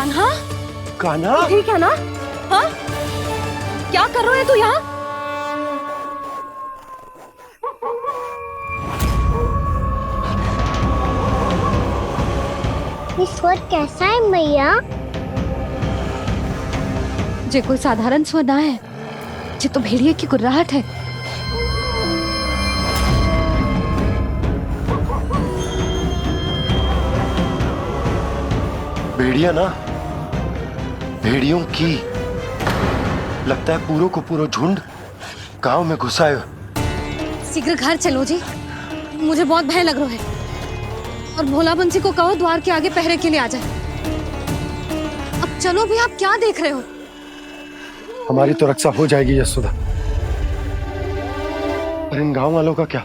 कान्हा? कान्हा? ठीक है ना? हाँ? क्या कर रहे हो तू यहाँ? ये स्वर कैसा है मैया? जे कोई साधारण स्वर ना है, जे तो भेड़िए की गुर्राहट है। भेड़िया ना, भेड़ियों की लगता है पूरो को पूरो झुंड गांव में घुसा है। शीघ्र घर चलो जी, मुझे बहुत भय लग रहा है। और भोला बंसी को कहो द्वार के आगे पहरे के लिए आ जाए। अब चलो भी, आप क्या देख रहे हो? हमारी तो रक्षा हो जाएगी यशोदा, पर इन गांव वालों का क्या?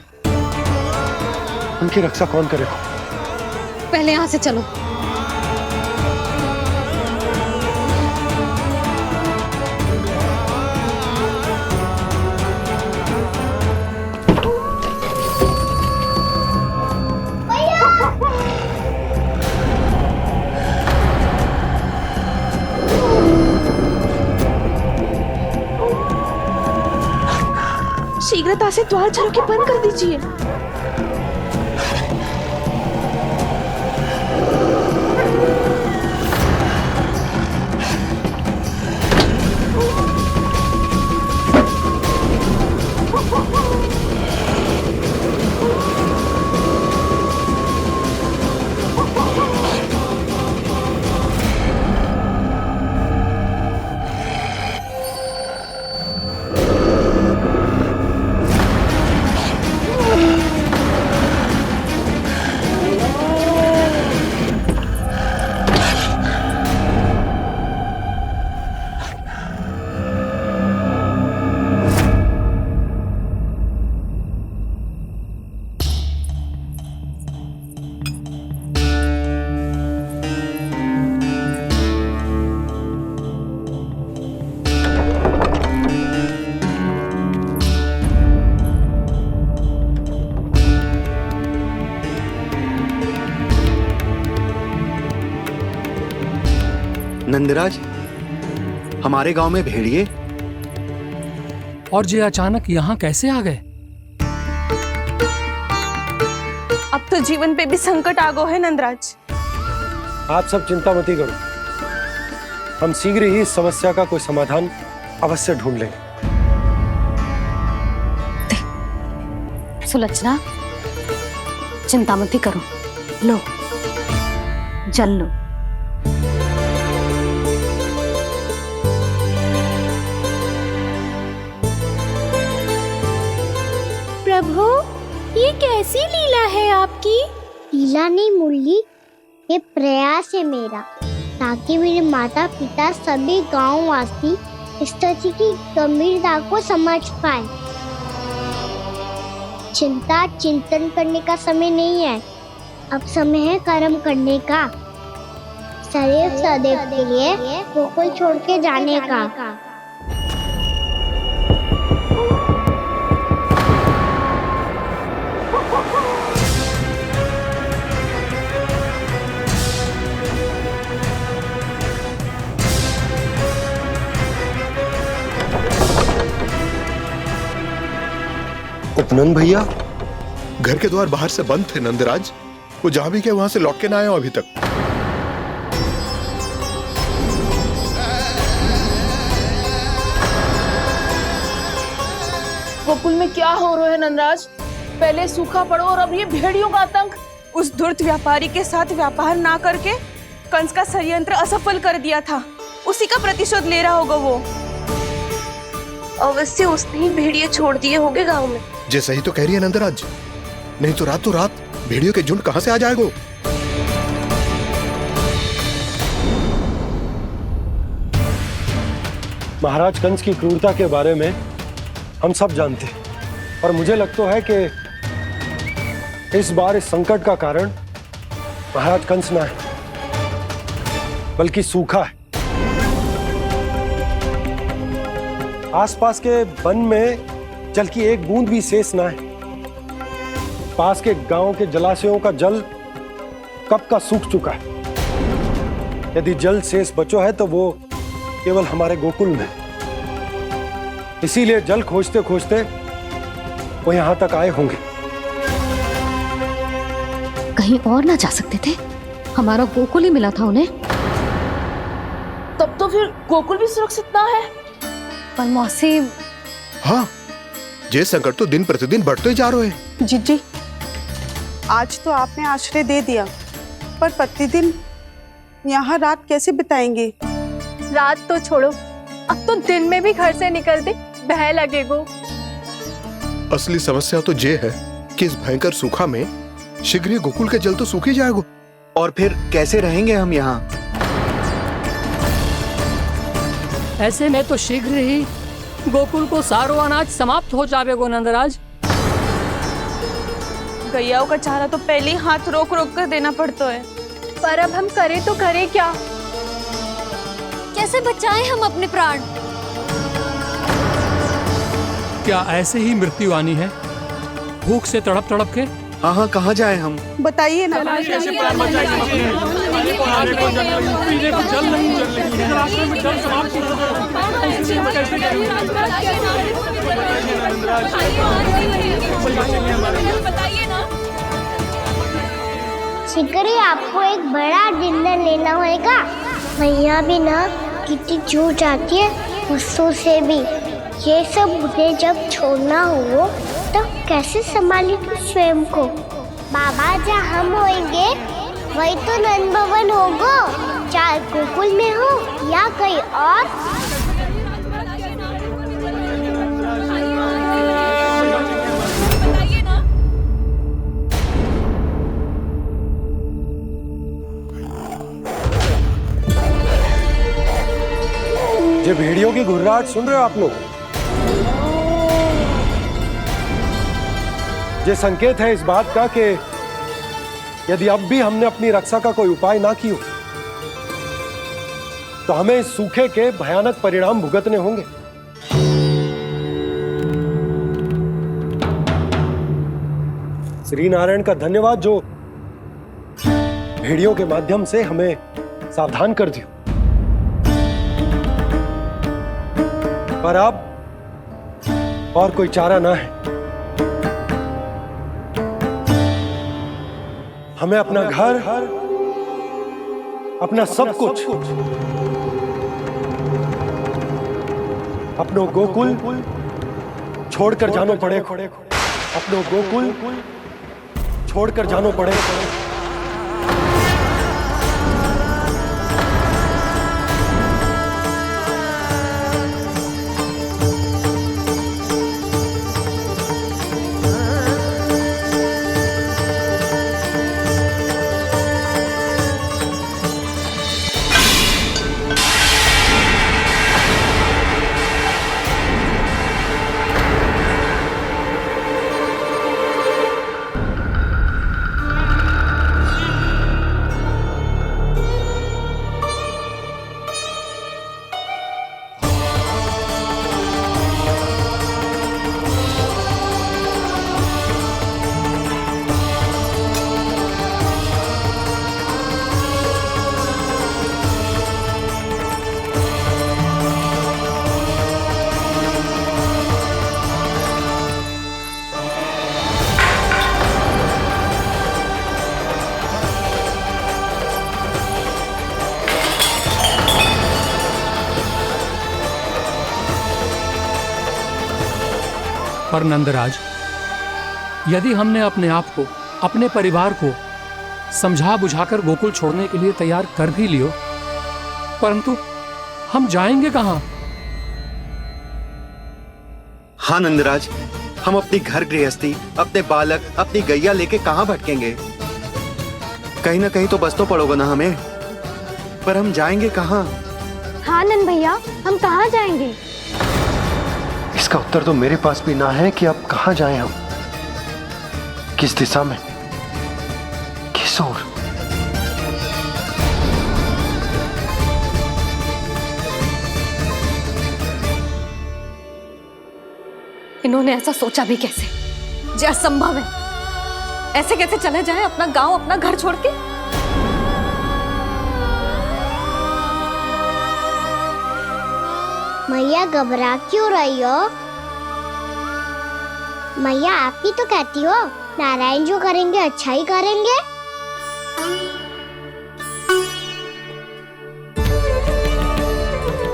उनकी रक्षा कौन करेगा? पहले यहाँ से चलो। शीघ्रता से द्वार चारों के बंद कर दीजिए। नंदराज, हमारे गांव में भेड़िए और ये अचानक यहाँ कैसे आ गए? अब तो जीवन पे भी संकट आ गो है नंदराज। आप सब चिंता मत करो, हम शीघ्र ही इस समस्या का कोई समाधान अवश्य ढूंढ लेंगे। सुलक्षणा, चिंता मत करो, लो जल लो। प्रभु, ये कैसी लीला है आपकी? लीला नहीं मुरली, ये प्रयास है मेरा, ताकि मेरे माता पिता सभी गांववासी इस स्थिति की गंभीरता को समझ पाए। चिंता चिंतन करने का समय नहीं है, अब समय है कर्म करने का, सदैव सदैव के लिए गोकुल छोड़ के जाने का। उपनंद भैया, घर के द्वार बाहर से बंद थे नंदराज, वो जहां भी गए वहां से लौट के ना आए हो अभी तक। गोकुल में क्या हो रहा है नंदराज? पहले सूखा पड़ो और अब ये भेड़ियों का आतंक। उस धूर्त व्यापारी के साथ व्यापार ना करके कंस का षड्यंत्र असफल कर दिया था, उसी का प्रतिशोध ले रहा होगा वो। अवश्य उसने ही भेड़िए छोड़ दिए होंगे गांव में। जे सही तो कह रही है नंदराज, नहीं तो रात भेड़ियों के झुंड कहां से आ जाएगा? महाराज कंस की क्रूरता के बारे में हम सब जानते हैं, और मुझे लगता है कि इस बार इस संकट का कारण महाराज कंस ना है, बल्कि सूखा है। आसपास के वन में जल की एक बूंद भी शेष ना है। पास के गांव के जलाशयों का जल कब का सूख चुका है। यदि जल शेष बचो है तो वो केवल हमारे गोकुल में। इसीलिए जल खोजते खोजते वो यहां तक आए होंगे। कहीं और ना जा सकते थे? हमारा गोकुल ही मिला था उन्हें। तब तो फिर गोकुल भी सुरक्षित ना है। पर मौसी, हाँ, ये संकट तो दिन प्रतिदिन बढ़ते जा रहे हैं। जीजी, आज तो आपने आश्रय दे दिया, पर प्रतिदिन यहाँ रात कैसे बिताएंगे? रात तो छोड़ो, अब तो दिन में भी घर से निकलते भय लगेगो। असली समस्या तो ये है कि इस भयंकर सूखा में शीघ्र ही गोकुल के जल तो सूख ही जाएगा। और फिर कैसे रहेंगे हम यहाँ? ऐसे में तो शीघ्र ही गोकुल को सारो अनाज समाप्त हो जाएगो नंदराज। गैयाओं का चारा तो पहले ही हाथ रोक रोक कर देना पड़ता है। पर अब हम करें तो करें क्या? कैसे बचाएं हम अपने प्राण? क्या ऐसे ही मृत्यु आनी है, भूख से तड़प तड़प के? हाँ हाँ, कहाँ जाए हम? बताइए ना। कैसे प्राण बचाएं हम अपने? पीने को जल नहीं, रास्ते में जल समाप्त हो शीघ्र ही आपको एक बड़ा डिनर लेना होगा। भैया भी ना कितनी जूझ आती है गुस्सों से भी। ये सब मुझे जब छोड़ना हो तो कैसे संभाली तू स्वयं को? बाबा जहाँ हम होंगे वही तो नंद भवन होगा, चाहे गोकुल में हो या कहीं और। ये भेड़ियों की घुर्राहट सुन रहे हो आप लोग? ये संकेत है इस बात का कि यदि अब भी हमने अपनी रक्षा का कोई उपाय ना किया तो हमें इस सूखे के भयानक परिणाम भुगतने होंगे। श्री नारायण का धन्यवाद जो भेड़ियों के माध्यम से हमें सावधान कर दिया। पर अब और कोई चारा ना है। हमें अपना घर, अपना सब कुछ, अपनो गोकुल छोड़कर जानो पड़ेगा। अपनो गोकुल छोड़कर जानो पड़ेगा। पर नंदराज, यदि हमने अपने आप को, अपने परिवार को समझा बुझाकर गोकुल छोड़ने के लिए तैयार कर भी लियो, परंतु हम जाएंगे कहां? हाँ नंदराज, हम अपनी घर गृहस्थी, अपने बालक, अपनी गैया लेके कहाँ भटकेंगे? कहीं ना कहीं तो बस तो पड़ोगे ना हमें। पर हम जाएंगे कहाँ? हाँ नंद भैया, हम कहाँ जाएंगे? इसका उत्तर तो मेरे पास भी ना है कि अब कहां जाएं हम, किस दिशा में, किस ओर। इन्होंने ऐसा सोचा भी कैसे? जो असंभव है। ऐसे कैसे चले जाएं अपना गांव, अपना घर छोड़ के? मैया घबरा क्यों रही हो? मैया आप ही तो कहती हो नारायण जो करेंगे अच्छा ही करेंगे।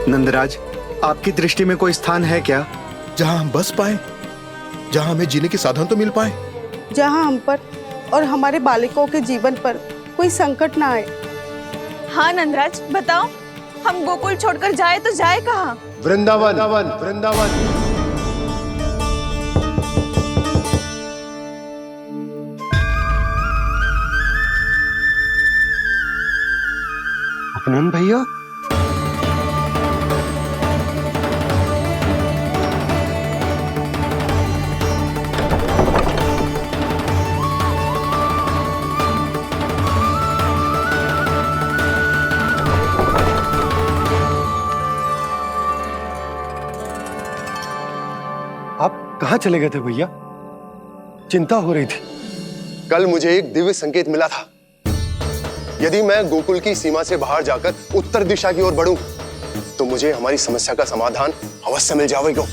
नंदराज, आपकी दृष्टि में कोई स्थान है क्या जहां हम बस पाए, जहां हमें जीने के साधन तो मिल पाए, जहाँ हम पर और हमारे बालकों के जीवन पर कोई संकट ना आए। हाँ नंदराज, बताओ हम गोकुल छोड़कर जाए तो जाए कहाँ? वृंदावन, वृंदावन। अपनन भैया, आप कहाँ चले गए थे भैया? चिंता हो रही थी। कल मुझे एक दिव्य संकेत मिला था। यदि मैं गोकुल की सीमा से बाहर जाकर उत्तर दिशा की ओर बढ़ूं, तो मुझे हमारी समस्या का समाधान अवश्य मिल जाएगा।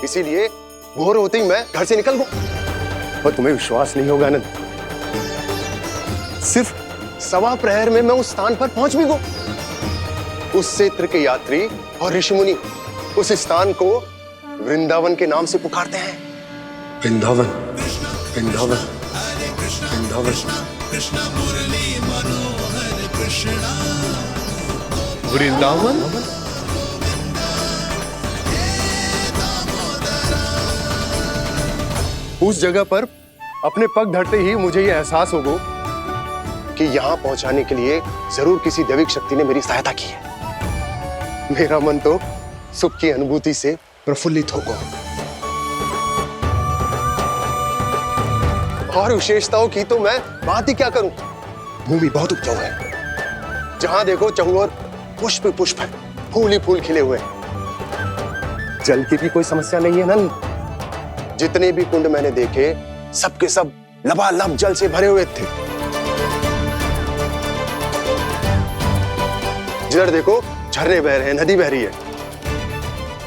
इसीलिए भोर होते ही मैं घर से निकल गया। और तुम्हें विश्वास नहीं होगा आनंद, सिर्फ सवा प्रहर में मैं उस स्थान पर पहुंच भी गया। उस क्षेत्र के यात्री और ऋषिमुनि उस स्थान को वृंदावन के नाम से पुकारते हैं। वृंदावन, वृंदावन, वृंदावन। वृंदावन? उस जगह पर अपने पग धरते ही मुझे यह एहसास होगा कि यहां पहुंचाने के लिए जरूर किसी दैविक शक्ति ने मेरी सहायता की है। मेरा मन तो सुख की अनुभूति से प्रफुल्लित हो गया। और विशेषताओं की तो मैं बात ही क्या करूं। भूमि बहुत उपजाऊ है, जहां देखो चहुओर पुष्प पुष्प है, फूल ही फूल खिले हुए हैं। जल की भी कोई समस्या नहीं है नंद। जितने भी कुंड मैंने देखे सबके सब लबालब जल से भरे हुए थे। जिधर देखो झरने बह रहे हैं, नदी बह रही है।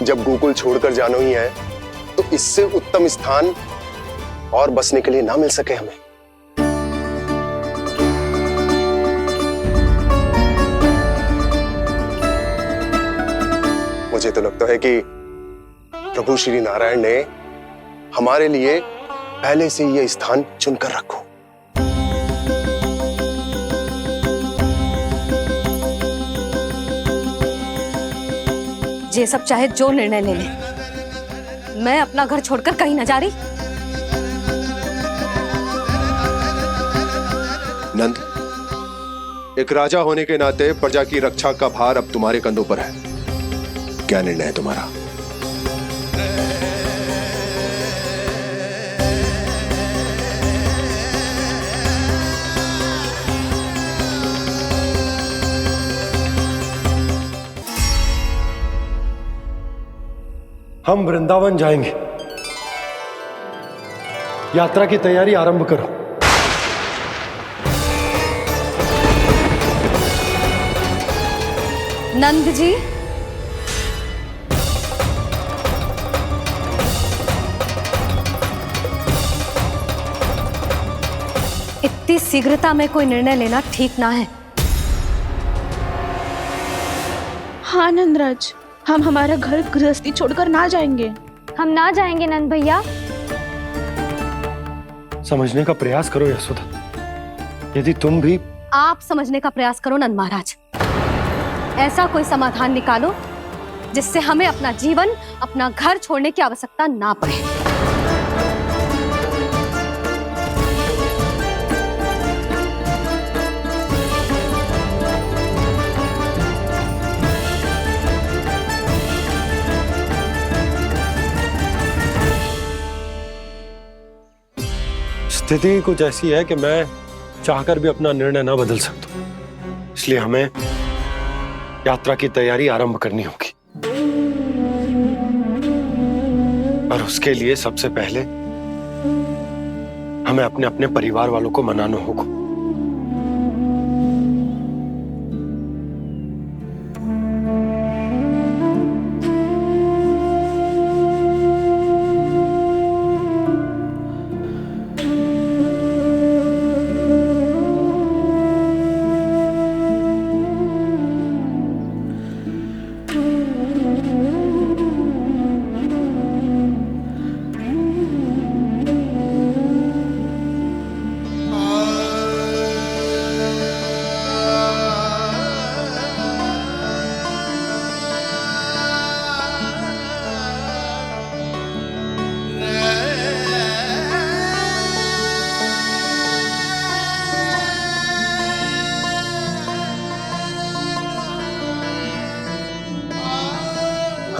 जब गोकुल छोड़कर जाना ही है तो इससे उत्तम स्थान और बसने के लिए ना मिल सके हमें। मुझे तो लगता है कि प्रभु श्री नारायण ने हमारे लिए पहले से यह स्थान चुनकर रखो। ये सब चाहे जो निर्णय ले ले, मैं अपना घर छोड़कर कहीं न जा रही। नंद, एक राजा होने के नाते प्रजा की रक्षा का भार अब तुम्हारे कंधों पर है। क्या निर्णय है तुम्हारा? हम वृंदावन जाएंगे। यात्रा की तैयारी आरंभ करो। नंद जी, इतनी शीघ्रता में कोई निर्णय लेना ठीक ना है। हाँ नंदराज, हम हमारा घर गृहस्थी छोड़कर ना जाएंगे। हम ना जाएंगे नंद भैया। समझने का प्रयास करो यशोदा। यदि तुम भी आप समझने का प्रयास करो नंद महाराज। ऐसा कोई समाधान निकालो जिससे हमें अपना जीवन, अपना घर छोड़ने की आवश्यकता ना पड़े। स्थिति कुछ ऐसी है कि मैं चाहकर भी अपना निर्णय ना बदल सकता, इसलिए हमें यात्रा की तैयारी आरंभ करनी होगी। और उसके लिए सबसे पहले हमें अपने अपने परिवार वालों को मनाना होगा।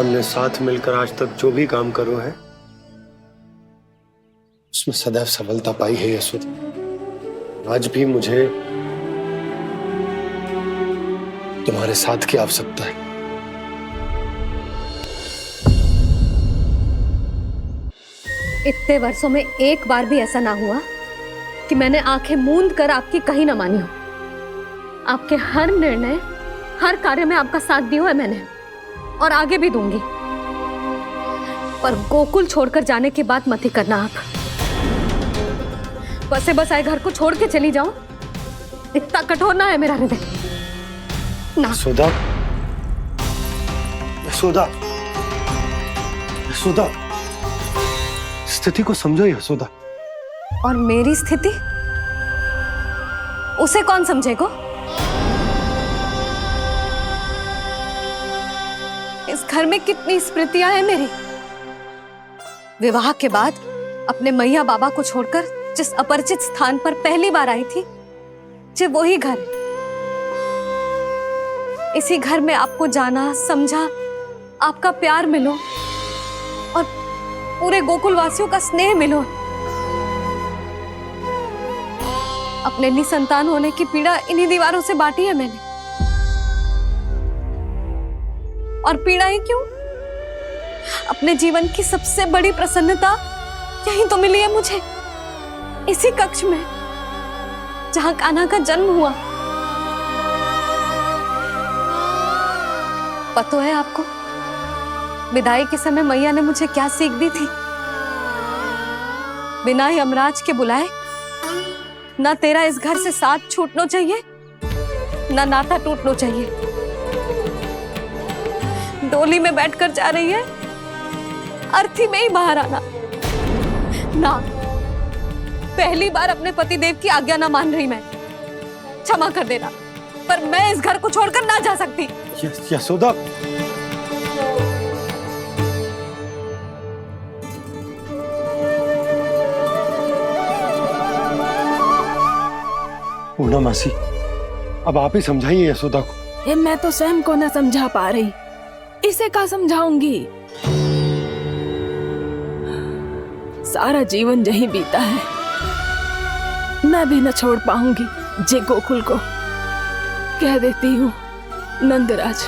हमने साथ मिलकर आज तक जो भी काम करो है उसमें सदैव सफलता पाई है यशोदा। आज भी मुझे तुम्हारे साथ की आवश्यकता है। इतने वर्षों में एक बार भी ऐसा ना हुआ कि मैंने आंखें मूंद कर आपकी कहीं ना मानी हो। आपके हर निर्णय, हर कार्य में आपका साथ दिया है मैंने, और आगे भी दूंगी। पर गोकुल छोड़कर जाने की बात मत ही करना आप। बसे बसाए घर को छोड़ के चली जाऊं, इतना कठोर ना है मेरा हृदय ना। यशोदा, यशोदा, यशोदा, स्थिति को समझो यशोदा। और मेरी स्थिति उसे कौन समझेगा? इस घर में कितनी स्मृतियां हैं मेरी। विवाह के बाद अपने मैया बाबा को छोड़कर जिस अपरिचित स्थान पर पहली बार आई थी, जो वही घर है। इसी घर में आपको जाना, समझा, आपका प्यार मिलो और पूरे गोकुल वासियों का स्नेह मिलो। अपने निसंतान होने की पीड़ा इन्हीं दीवारों से बांटी है मैंने। और पीड़ा ही क्यों? अपने जीवन की सबसे बड़ी प्रसन्नता यही तो मिली है मुझे, इसी कक्ष में जहां कान्हा का जन्म हुआ। पता है आपको विदाई के समय मैया ने मुझे क्या सीख दी थी? बिना ही यमराज के बुलाए ना तेरा इस घर से साथ छूटना चाहिए, ना नाता टूटना चाहिए। डोली में बैठकर जा रही है, अर्थी में ही बाहर आना ना। पहली बार अपने पतिदेव की आज्ञा ना मान रही मैं, क्षमा कर देना, पर मैं इस घर को छोड़कर ना जा सकती। यशोदा, पूर्णा मासी, अब आप ही समझाइए यशोदा को। ये मैं तो स्वयं को ना समझा पा रही, इसे क्या समझाऊंगी? सारा जीवन यही बीता है, मैं भी न छोड़ पाऊंगी जे गोकुल को। कह देती हूँ नंदराज।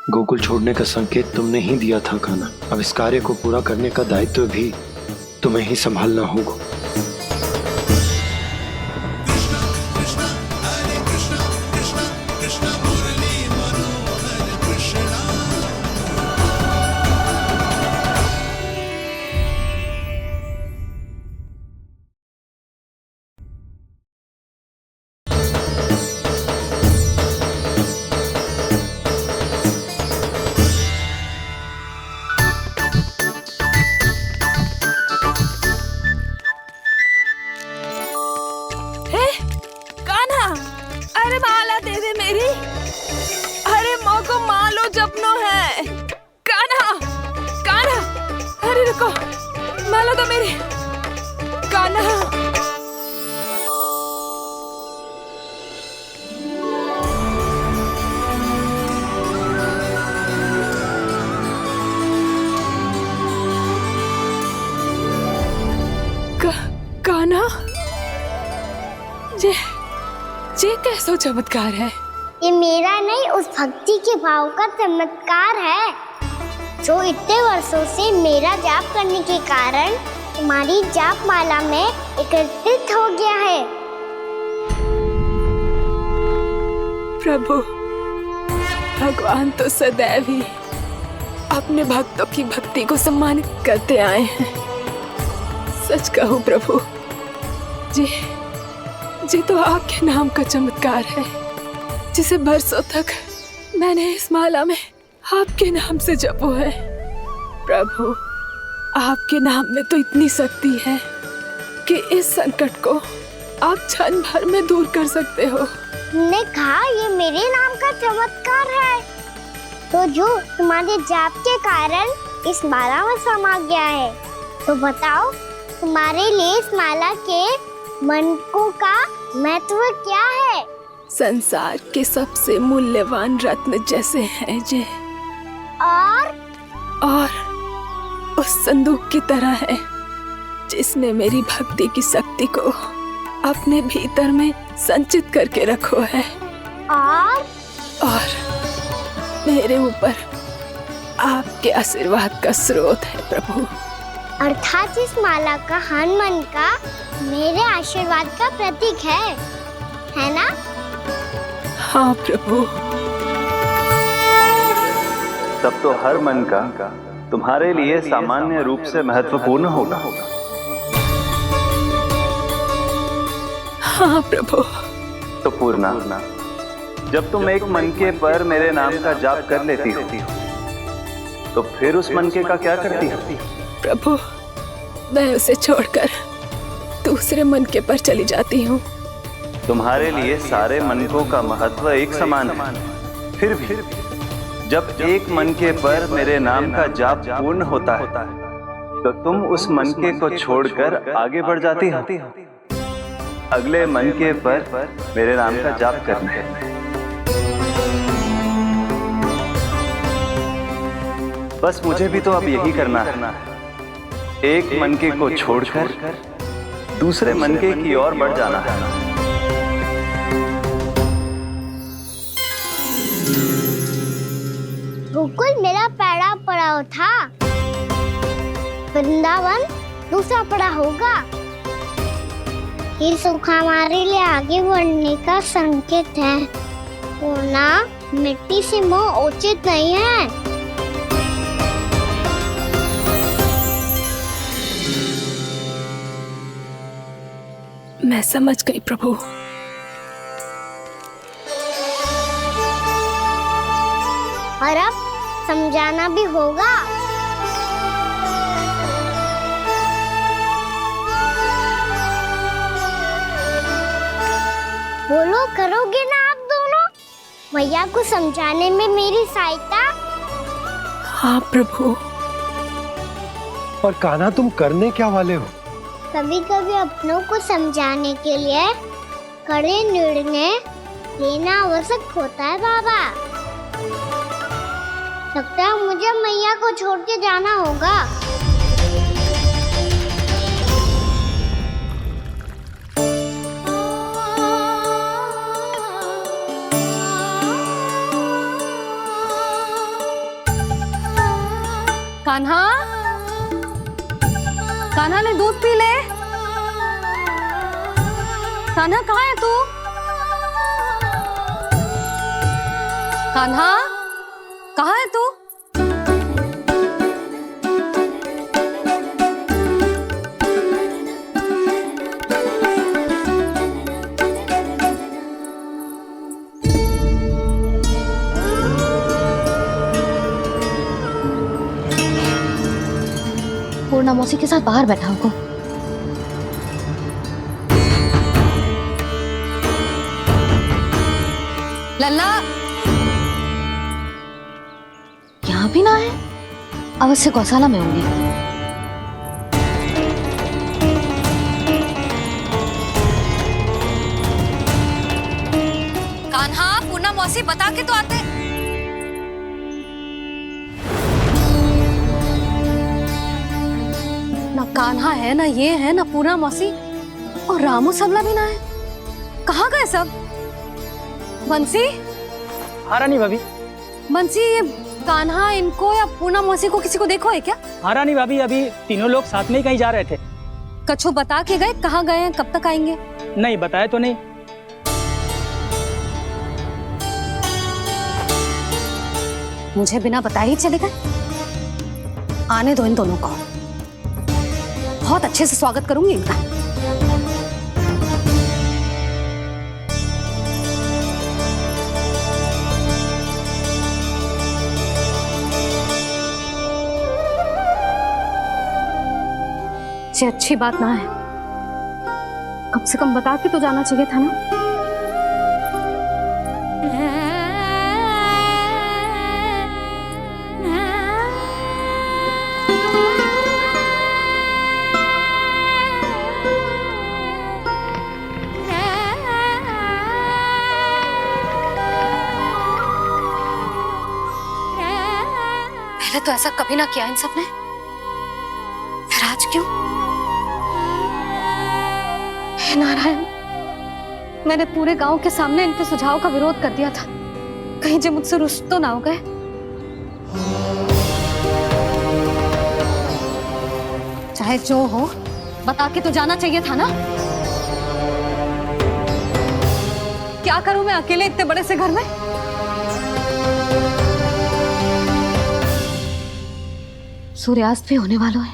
गोकुल छोड़ने का संकेत तुमने ही दिया था कान्हा। अब इस कार्य को पूरा करने का दायित्व भी तुम्हें ही संभालना होगा। अरे माला दे दे मेरी। अरे माँ को मालो जपनो है। कान्हा, कान्हा, अरे रुको, मालो तो मेरी। कान्हा, कान्हा, ये कैसा चमत्कार है? ये मेरा नहीं, उस भक्ति के भाव का चमत्कार है जो इतने वर्षों से मेरा जाप करने के कारण तुम्हारी जाप माला में एकत्रित हो गया है। प्रभु, भगवान तो सदैव ही अपने भक्तों की भक्ति को सम्मानित करते आए हैं। सच कहूँ प्रभु, जी तो आपके नाम का चमत्कार है, जिसे बरसों तक मैंने इस माला में आपके नाम से जपो है। प्रभु, आपके नाम में तो इतनी शक्ति है कि इस संकट को आप क्षण भर में दूर कर सकते हो। तुमने कहा ये मेरे नाम का चमत्कार है, तो जो तुम्हारे जाप के कारण इस माला में समा गया है। तो बताओ तुम्हारे लिए इस माला के मनकों का महत्व क्या है? संसार के सबसे मूल्यवान रत्न जैसे हैं जे, और उस संदूक की तरह है जिसने मेरी भक्ति की शक्ति को अपने भीतर में संचित करके रखो है, और मेरे ऊपर आपके आशीर्वाद का स्रोत है प्रभु। अर्थात इस माला का हनुमान का मेरे आशीर्वाद का प्रतीक है ना? हाँ प्रभु। तब तो हर मन का तुम्हारे लिए सामान्य रूप से महत्वपूर्ण होगा। हाँ प्रभु। तो पूर्णा, जब तुम एक मनके पर मेरे नाम का जाप कर लेती हो, तो फिर उस मनके का क्या करती हो? प्रभु, मैं उसे छोड़कर दूसरे मनके पर चली जाती हूँ। तुम्हारे लिए सारे मनकों का महत्व एक समान है। फिर भी जब एक मनके पर मेरे नाम का जाप पूर्ण होता है, तो तुम उस मनके को छोड़कर आगे बढ़ जाती हो अगले मनके पर मेरे नाम का जाप करने। बस मुझे भी तो अब यही करना है, एक मनके को छोड़कर दूसरे मनके की ओर बढ़ जाना है। गोकुल मेरा पहला पड़ाव था, वृंदावन दूसरा पड़ा होगा। ये सुख हमारे लिए आगे बढ़ने का संकेत है। पूर्णा, मिट्टी से मोह उचित नहीं है। मैं समझ गई प्रभु। और अब समझाना भी होगा। बोलो, करोगे ना आप दोनों? मैया को समझाने में मेरी सहायता? हाँ प्रभु। और कान्हा, तुम करने क्या वाले हो? कभी कभी अपनों को समझाने के लिए कड़े निर्णय लेना आवश्यक होता है बाबा। लगता है मुझे मैया को छोड़ के जाना होगा। कान्हा, कान्हा ने दूध पी ले। कान्हा कहाँ है तू? कान्हा, कहाँ है तू? पूर्णा मौसी के साथ बाहर बैठा होगा। लल्ला, यहाँ भी ना है। अवश्य गौशाला में होंगे। कान्हा, पूर्णा मौसी बता के तो आते। ना कान्हा है, ना ये है, ना पूर्णा मौसी, और रामू सबला भी ना है। कहाँ गए सब? बंसी? हाँ रानी भाभी। बंसी, ये कान्हा इनको या पूर्णा मौसी को किसी को देखो है क्या? हाँ रानी भाभी, अभी तीनों लोग साथ में ही कहीं जा रहे थे। कछु बता के गए? कहाँ गए हैं, कब तक आएंगे? नहीं बताया तो नहीं। मुझे बिना बताए ही चले गए? आने दो इन दोनों को, बहुत अच्छे से स्वागत करूंगी इनका। ये अच्छी बात ना है, कम से कम बता के तो जाना चाहिए था ना। पहले तो ऐसा कभी ना किया इन सब ने, फिर आज क्यों? हे नारायण, मैंने पूरे गांव के सामने इनके सुझाव का विरोध कर दिया था, कहीं जे मुझसे रुष्ट तो ना हो गए। चाहे जो हो, बता के तो जाना चाहिए था ना। क्या करूं मैं अकेले इतने बड़े से घर में? सूर्यास्त भी होने वाला है,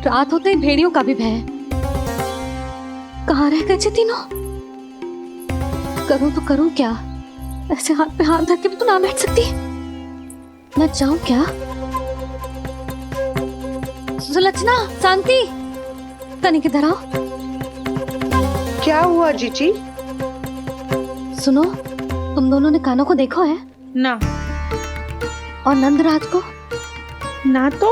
रात होते ही भेड़ियों का भी भय है। कहाँ रह गए तीनों? करूं तो करूं क्या? ऐसे हाथ पे हाथ धर के भी तो ना बैठ सकती। मैं जाऊं क्या? सुलक्षणा, शांति, तनिक इधर आओ। क्या हुआ जीजी? सुनो, तुम दोनों ने कान्हा को देखा है? ना। और नंदराज को? ना तो।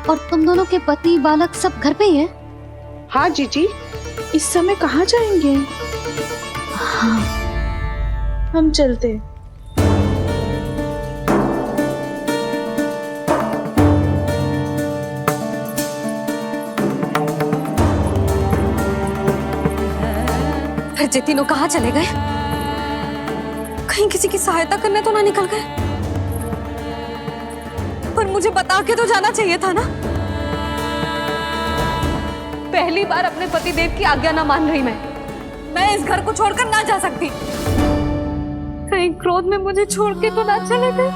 और तुम दोनों के पति बालक सब घर पे ही हैं? हाँ जीजी, इस समय कहाँ जाएंगे? हाँ, हम चलते। फिर जे तीनों कहाँ चले गए? कहीं किसी की सहायता करने तो ना निकल गए? पर मुझे बता के तो जाना चाहिए था ना। पहली बार अपने पति देव की आज्ञा ना मान रही मैं इस घर को छोड़कर ना जा सकती। कहीं क्रोध में मुझे छोड़ के तो ना चले गए।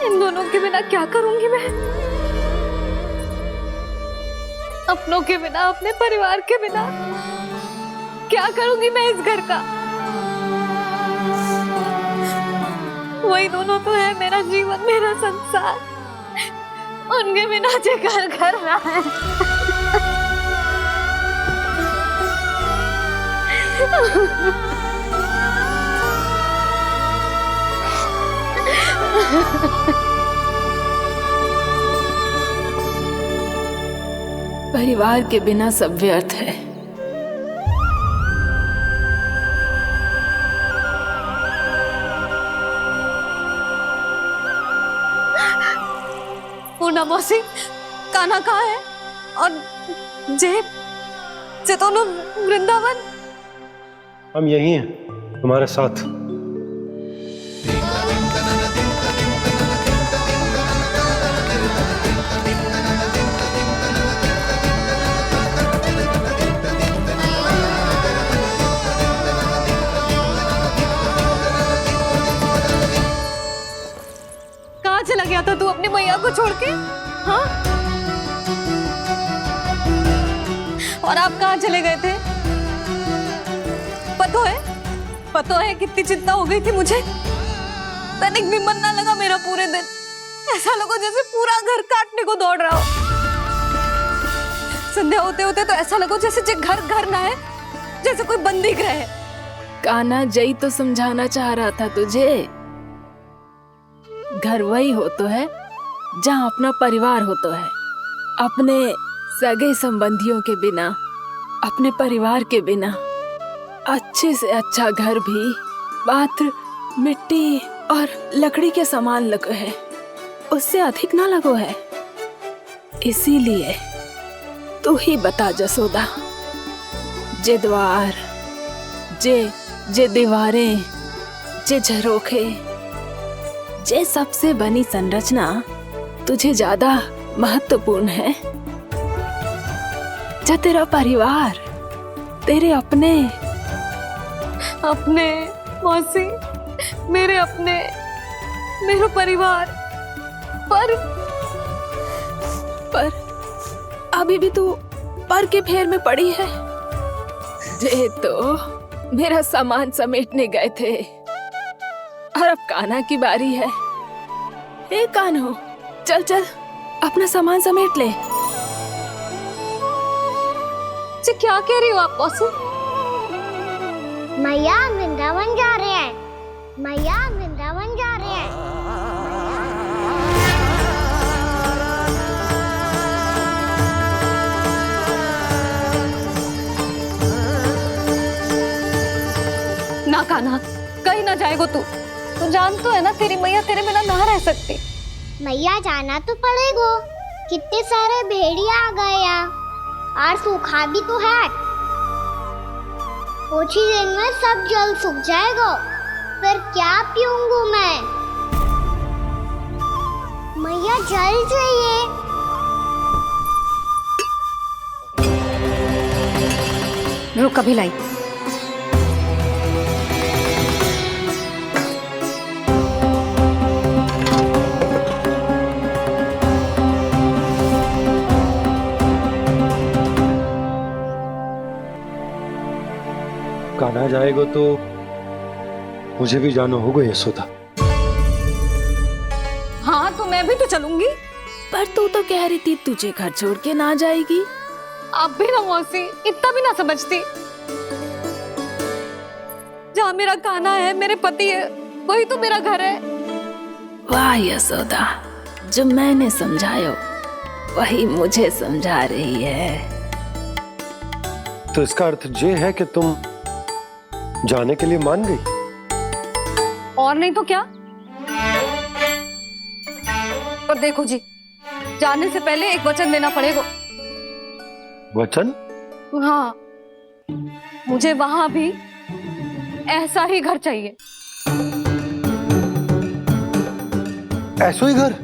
इन दोनों के बिना क्या करूंगी मैं? अपनों के बिना, अपने परिवार के बिना क्या करूंगी मैं इस घर का? वही दोनों तो है मेरा जीवन, मेरा संसार। उनके बिना जे घर घर रहा है। परिवार के बिना सब व्यर्थ है। पूर्णा मौसी, कान्हा कहाँ है? और जे दोनों वृंदावन? हम यही हैं, तुम्हारे साथ। कहाँ चला गया था तू अपनी मैया को छोड़ के? हाँ? और आप कहाँ चले गए थे? पता है कितनी चिंता हो गई थी मुझे। तनिक भी मन ना लगा मेरा पूरे दिन। ऐसा लगा जैसे पूरा घर काटने को दौड़ रहा हो। संध्या होते होते तो ऐसा लगा जैसे घर घर ना है, जैसे कोई बंदी गृह है। कान्हा जई तो समझाना चाह रहा था तुझे। घर वही हो तो है जहाँ अपना परिवार हो तो है। अपने सगे संबंधियों के बिना, अपने परिवार के बिना अच्छे से अच्छा घर भी मात्र मिट्टी और लकड़ी के समान लगो है, उससे अधिक ना लगो है। इसीलिए तू ही बता जसोदा, जे द्वार, जे दीवारें, जे झरोखे, जे सबसे बनी संरचना तुझे ज्यादा महत्वपूर्ण है? जो तेरा परिवार, तेरे अपने मौसी, मेरा परिवार। पर अभी भी तू पर के फेर में पड़ी है। जे तो मेरा सामान समेटने गए थे और अब कान्हा की बारी है। हे कान्हो, चल चल अपना सामान समेट ले। जी क्या कह रही हो आप मौसी? मैया वृंदावन जा रहे हैं। मैया वृंदावन जा रहे हैं। ना कान्हा, ना जाएगो तू जान तो है ना तेरी मैया तेरे बिना ना रह सकती। मैया जाना तो पड़ेगा, कितने सारे भेड़िया आ गए यहाँ और सूखा भी तो है। कुछ ही दिन में सब जल सूख जाएगा, फिर क्या पीऊंगी मैं? मैया जल चाहिए। रुक अभी लाई। कान्हा जाएगा तो मुझे भी जाना होगा यशोदा। हाँ तो मैं भी तो चलूंगी। पर तू तो कह रही थी तुझे घर छोड़ के ना जाएगी। आप भी ना मौसी, इतना भी ना समझती। जहाँ मेरा कान्हा है, मेरे पति है, वही तो मेरा घर है। वाह यशोदा, जो मैंने समझाया वही मुझे समझा रही है। तो इसका अर्थ ये है कि तुम जाने के लिए मान गई? और नहीं तो क्या। पर देखो जी, जाने से पहले एक वचन देना पड़ेगा। वचन? हाँ, मुझे वहां भी ऐसा ही घर चाहिए। ऐसो ही घर?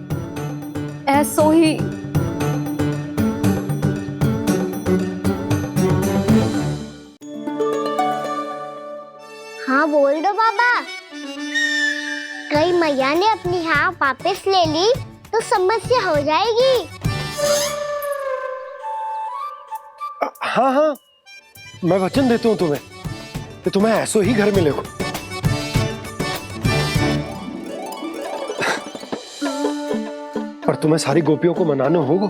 ऐसो ही। हाँ बोल दो बाबा। कहीं मैया ने अपनी हाँ वापस ले ली तो समस्या हो जाएगी। हाँ हाँ, मैं वचन देता हूँ तुम्हें कि तुम्हें ऐसो ही घर मिलेगा। पर तुम्हें सारी गोपियों को मनाना होगा।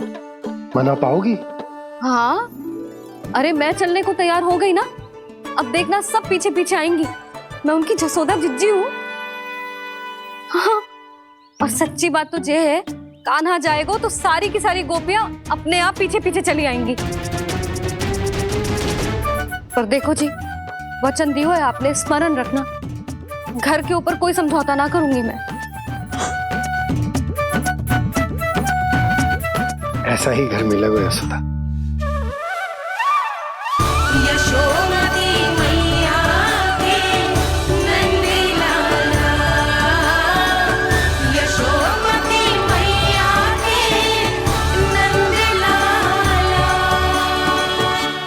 मना पाओगी? हाँ, अरे मैं चलने को तैयार हो गई ना। अब देखना सब पीछे पीछे आएंगी। मैं उनकी जसोदा जिज्जी हूँ। हाँ, और सच्ची बात तो ये है, कान्हा जाएगा तो सारी की सारी गोपियां अपने आप पीछे पीछे चली आएंगी। पर देखो जी, वचन दियो है आपने, स्मरण रखना। घर के ऊपर कोई समझौता ना करूंगी मैं। ऐसा ही घर मिलेगा यशोदा।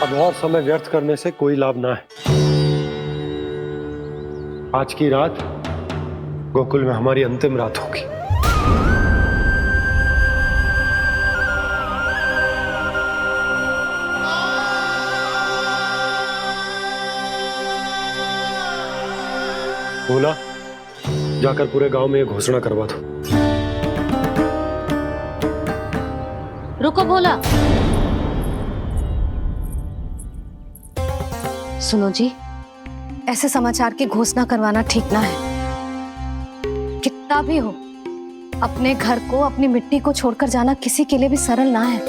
अब और समय व्यर्थ करने से कोई लाभ ना है। आज की रात गोकुल में हमारी अंतिम रात होगी। बोला, जाकर पूरे गांव में ये घोषणा करवा दो। रुको भोला। सुनो जी, ऐसे समाचार की घोषणा करवाना ठीक ना है। कितना भी हो, अपने घर को, अपनी मिट्टी को छोड़कर जाना किसी के लिए भी सरल ना है।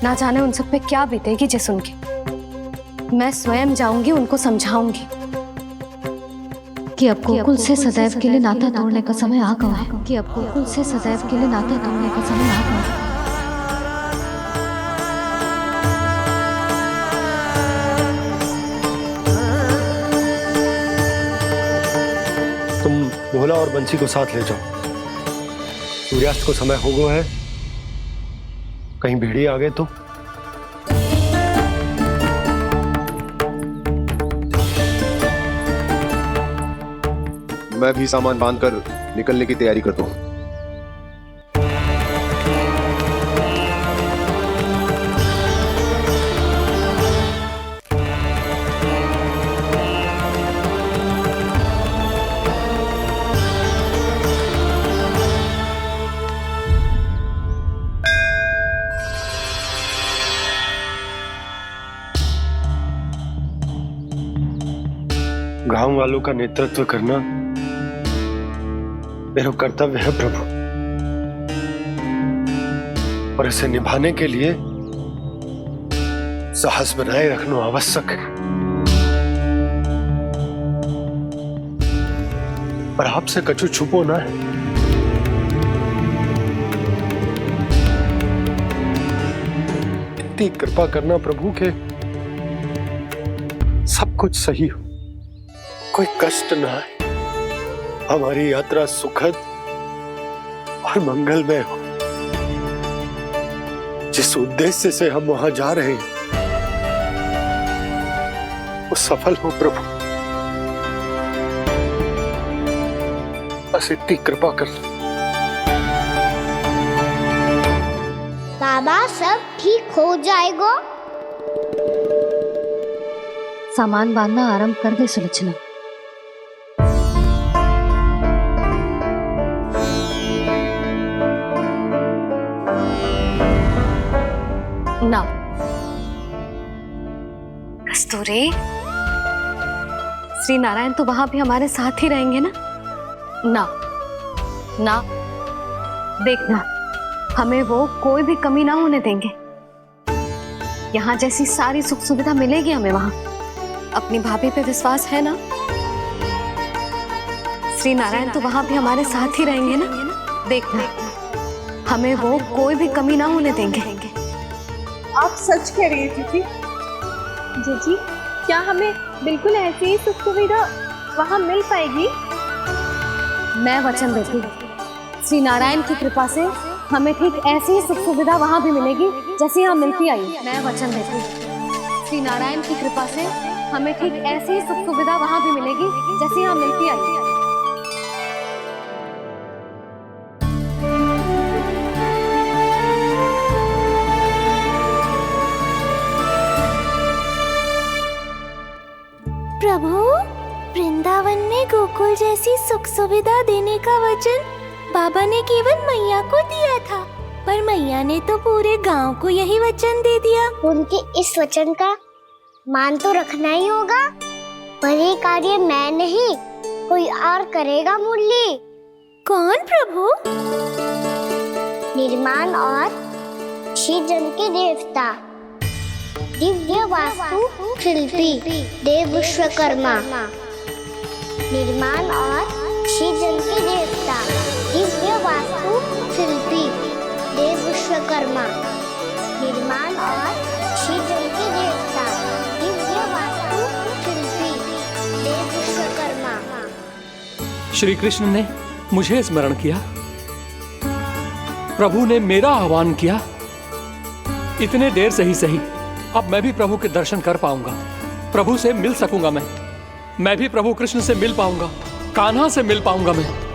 ना जाने उन सब पे क्या बीतेगी जे सुन के। मैं स्वयं जाऊंगी, उनको समझाऊंगी कि अब गोकुल से सदैव के लिए नाता तोड़ने का समय आ गया है। कि अब गोकुल से सदैव के लिए नाता तोड़ने का समय आ गया है। तुम भोला और बंसी को साथ ले जाओ। सूर्यास्त को समय हो गया है, कहीं भेड़ी आ गए तो। मैं भी सामान बांधकर निकलने की तैयारी करता हूँ। गांव वालों का नेतृत्व करना मेरा कर्तव्य है प्रभु, और इसे निभाने के लिए साहस बनाए रखना आवश्यक है। पर आपसे कछु छुपो ना है। इतनी कृपा करना प्रभु के सब कुछ सही हो, कोई कष्ट ना आए, हमारी यात्रा सुखद और मंगलमय हो। जिस उद्देश्य से हम वहां जा रहे हैं वो सफल हो प्रभु, बस इतनी कृपा कर। बाबा सब ठीक हो जाएगा। सामान बांधना आरंभ कर दे सुलोचना। ना कस्तूरी, श्री नारायण तो वहां भी हमारे साथ ही रहेंगे ना? ना ना, देखना हमें वो कोई भी कमी ना होने देंगे। यहाँ जैसी सारी सुख सुविधा मिलेगी हमें वहां। अपनी भाभी पे विश्वास है ना? श्री नारायण तो वहां भी हमारे साथ ही रहेंगे ना? देखना हमें वो कोई भी कमी ना होने देंगे। आप सच कह रही है जीजी। जीजी, क्या हमें बिल्कुल ऐसी ही सुख सुविधा वहाँ मिल पाएगी? मैं वचन देती हूँ, श्री नारायण की कृपा से हमें ठीक ऐसी ही सुख सुविधा वहाँ भी मिलेगी जैसी यहाँ मिलती आई। मैं वचन देती हूँ, श्री नारायण की कृपा से हमें ठीक ऐसी ही सुख सुविधा वहाँ भी मिलेगी जैसी यहाँ मिलती आई। प्रभु, वृंदावन में गोकुल जैसी सुख सुविधा देने का वचन बाबा ने केवल मैया को दिया था, पर मैया ने तो पूरे गांव को यही वचन दे दिया। उनके इस वचन का मान तो रखना ही होगा, पर ये कार्य मैं नहीं कोई और करेगा। मुरली कौन प्रभु? निर्माण और श्रीजन के देवता, दिव्य वास्तु शिल्पी देव विश्वकर्मा। निर्माण और श्रीजन के देवता, दिव्य वास्तु शिल्पी देव विश्वकर्मा। निर्माण और श्रीजन के देवता, दिव्य वास्तु शिल्पी देव विश्वकर्मा। श्री कृष्ण ने मुझे स्मरण किया, प्रभु ने मेरा आह्वान किया। इतने देर से ही सही, अब मैं भी प्रभु के दर्शन कर पाऊंगा, प्रभु से मिल सकूंगा। मैं भी प्रभु कृष्ण से मिल पाऊंगा, कान्हा से मिल पाऊंगा मैं।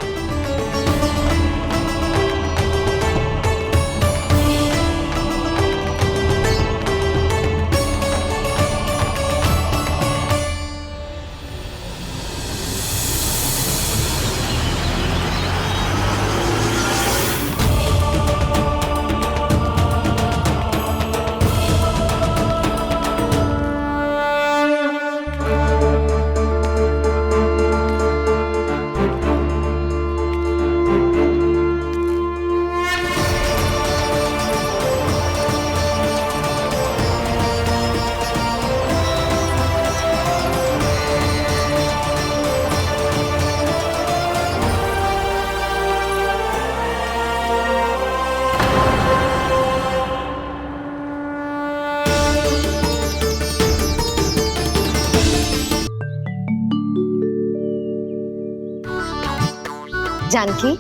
जानकी,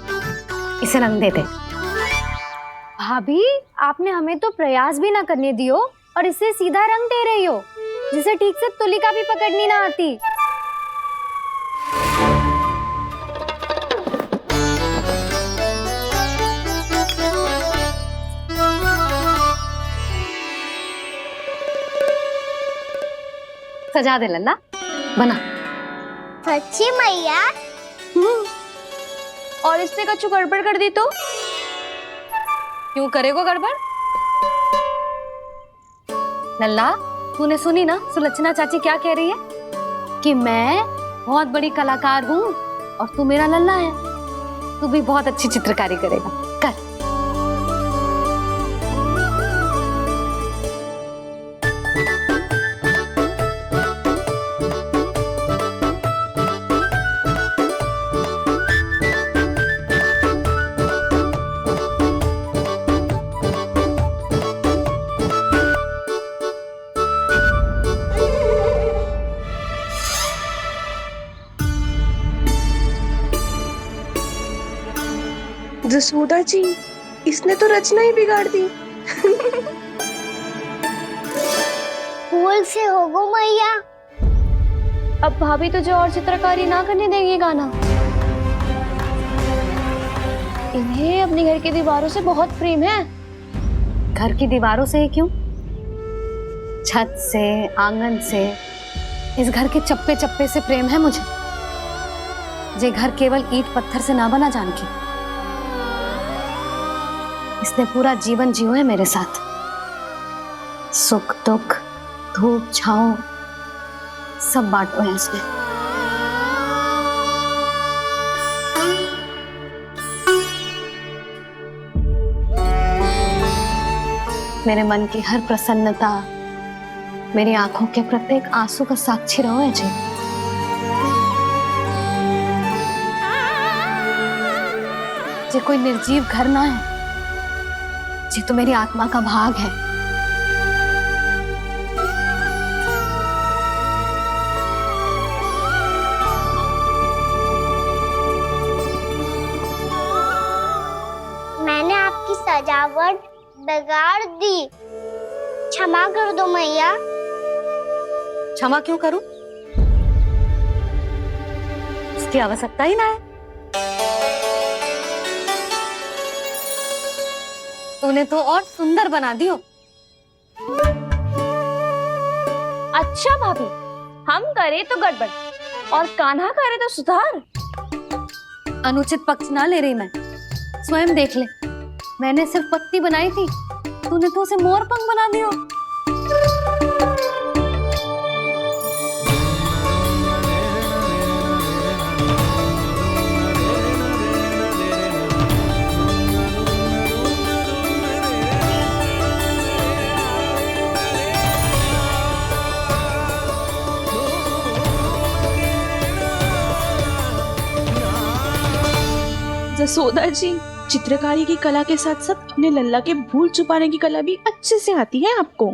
इसे रंग दे दे। भाभी, आपने हमें तो प्रयास भी ना करने दियो और इसे सीधा रंग दे रही हो, जिसे ठीक से तुलिका भी पकड़नी ना आती। सजा दे लल्ला, बना। सच्ची मैया? और इसने कछु गड़बड़ कर दी तो? क्यों करेगो गड़बड़? लल्ला, तूने सुनी ना सुलोचना चाची क्या कह रही है? कि मैं बहुत बड़ी कलाकार हूँ और तू मेरा लल्ला है, तू भी बहुत अच्छी चित्रकारी करेगा। कर। जसोदा जी, इसने तो रचना ही बिगाड़ दी। फूल से होगो मैया। अब भाभी तुझे और चित्रकारी ना करने देंगी गाना। इन्हें अपने घर की दीवारों से बहुत प्रेम है। घर की दीवारों से क्यों, छत से, आंगन से, इस घर के चप्पे चप्पे से प्रेम है मुझे। ये घर केवल ईंट पत्थर से ना बना जानकी, इसने पूरा जीवन जियो है मेरे साथ। सुख दुख, धूप छांव सब बांटो है इसने। मेरे मन की हर प्रसन्नता, मेरी आंखों के प्रत्येक आंसू का साक्षी रहो है जी। ये कोई निर्जीव घर ना है, ये तो मेरी आत्मा का भाग है। मैंने आपकी सजावट बिगाड़ दी, क्षमा कर दो मैया। क्षमा क्यों करूं? उसकी आवश्यकता ही ना है। तूने तो और सुंदर बना दियो। अच्छा भाभी, हम करे तो गड़बड़ और कान्हा करे तो सुधार। अनुचित पक्ष ना ले रही मैं, स्वयं देख ले। मैंने सिर्फ पत्ती बनाई थी, तूने तो उसे मोर पंख बना दियो। जसोदा जी, चित्रकारी की कला के साथ साथ अपने लल्ला के भूल छुपाने की कला भी अच्छे से आती है आपको।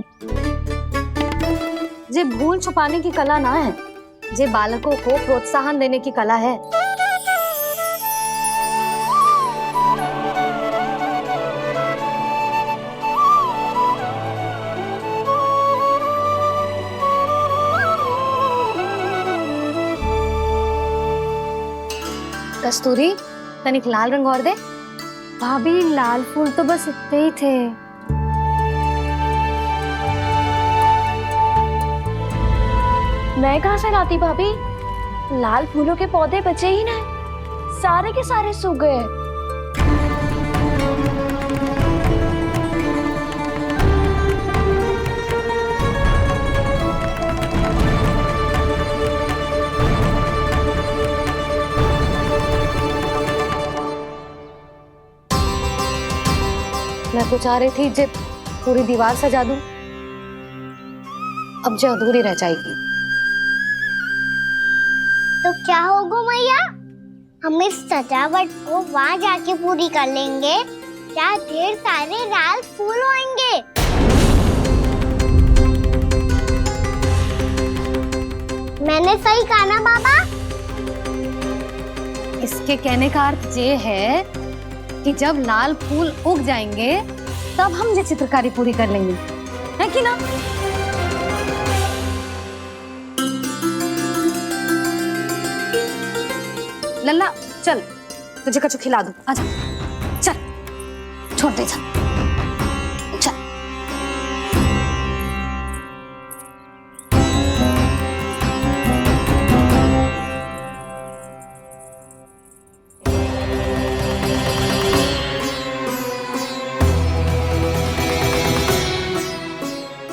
ये भूल छुपाने की कला ना है, ये बालकों को प्रोत्साहन देने की कला है। कस्तूरी, तनिक लाल रंग और दे। भाभी, लाल फूल तो बस इतने ही थे। मैं कहाँ से लाती भाभी? लाल फूलों के पौधे बचे ही नहीं, सारे के सारे सूख गए। मैं तो चाह रही थी जे पूरी दीवार सजा दूं, अब जो अधूरी रह जाएगी। तो क्या होगा मैया? हम इस सजावट को वहाँ जाके पूरी कर लेंगे, जहाँ ढेर सारे लाल फूल होंगे। मैंने सही कहा ना बाबा? इसके कहने का अर्थ ये है कि जब लाल फूल उग जाएंगे तब हम ये चित्रकारी पूरी कर लेंगे, है कि ना? लल्ला चल, तुझे कछु खिला दूं, आजा। चल, छोड़ दे, चल चल।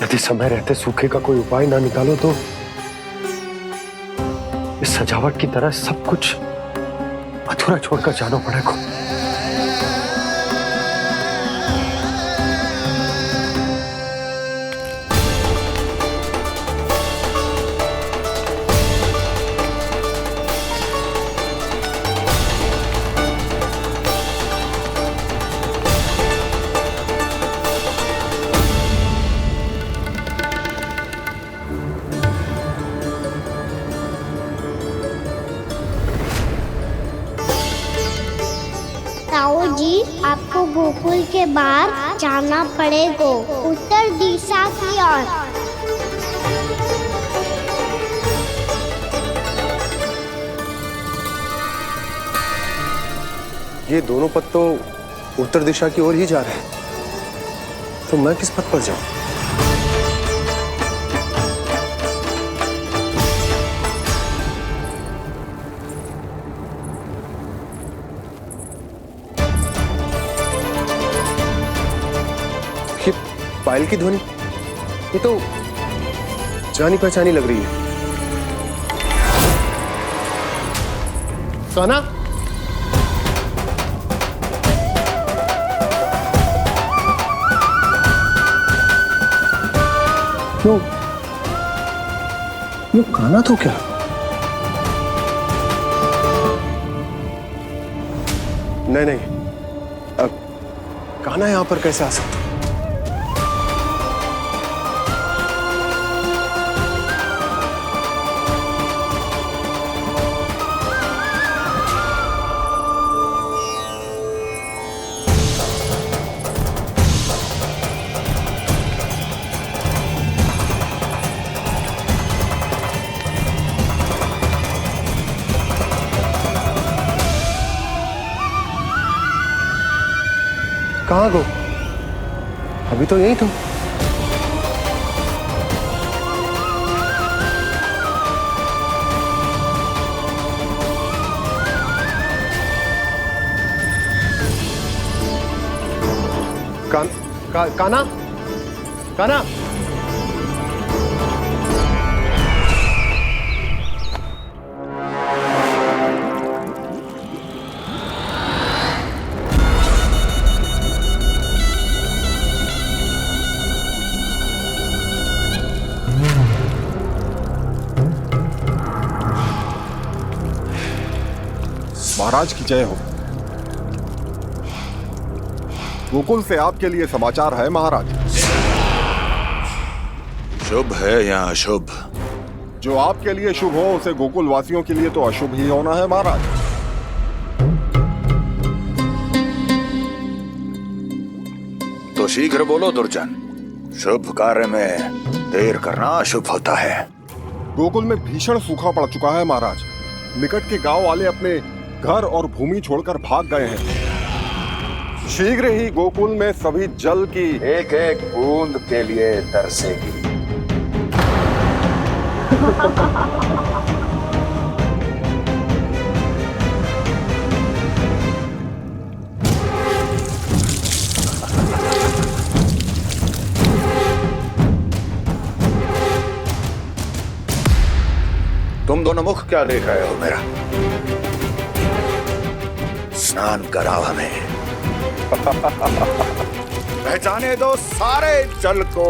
यदि समय रहते सूखे का कोई उपाय ना निकालो तो इस सजावट की तरह सब कुछ अधूरा छोड़कर जाना पड़ेगा। गोकुल के बाहर जाना पड़ेगा, उत्तर दिशा की ओर। ये दोनों पथ तो उत्तर दिशा की ओर ही जा रहे हैं, तो मैं किस पथ पर जाऊं? ये पायल की ध्वनि, ये तो जानी पहचानी लग रही है। कान्हा, क्यों? ये कान्हा तो क्या? नहीं, अब कान्हा यहां पर कैसे आ सकता? कहाँ गो? अभी तो यही था। कान्हा, कान्हा, महाराज की जय हो। गोकुल से आपके लिए समाचार है महाराज। शुभ है या अशुभ? जो आपके लिए शुभ हो उसे गोकुल वासियों के लिए तो अशुभ ही होना है महाराज। तो शीघ्र बोलो दुर्जन, शुभ कार्य में देर करना अशुभ होता है। गोकुल में भीषण सूखा पड़ चुका है महाराज। निकट के गांव वाले अपने घर और भूमि छोड़कर भाग गए हैं। शीघ्र ही गोकुल में सभी जल की एक एक बूंद के लिए तरसेगी। तुम दोनों मुख क्या देख रहे हो मेरा? स्नान कराओ हमें। पहचाने दो सारे जल को।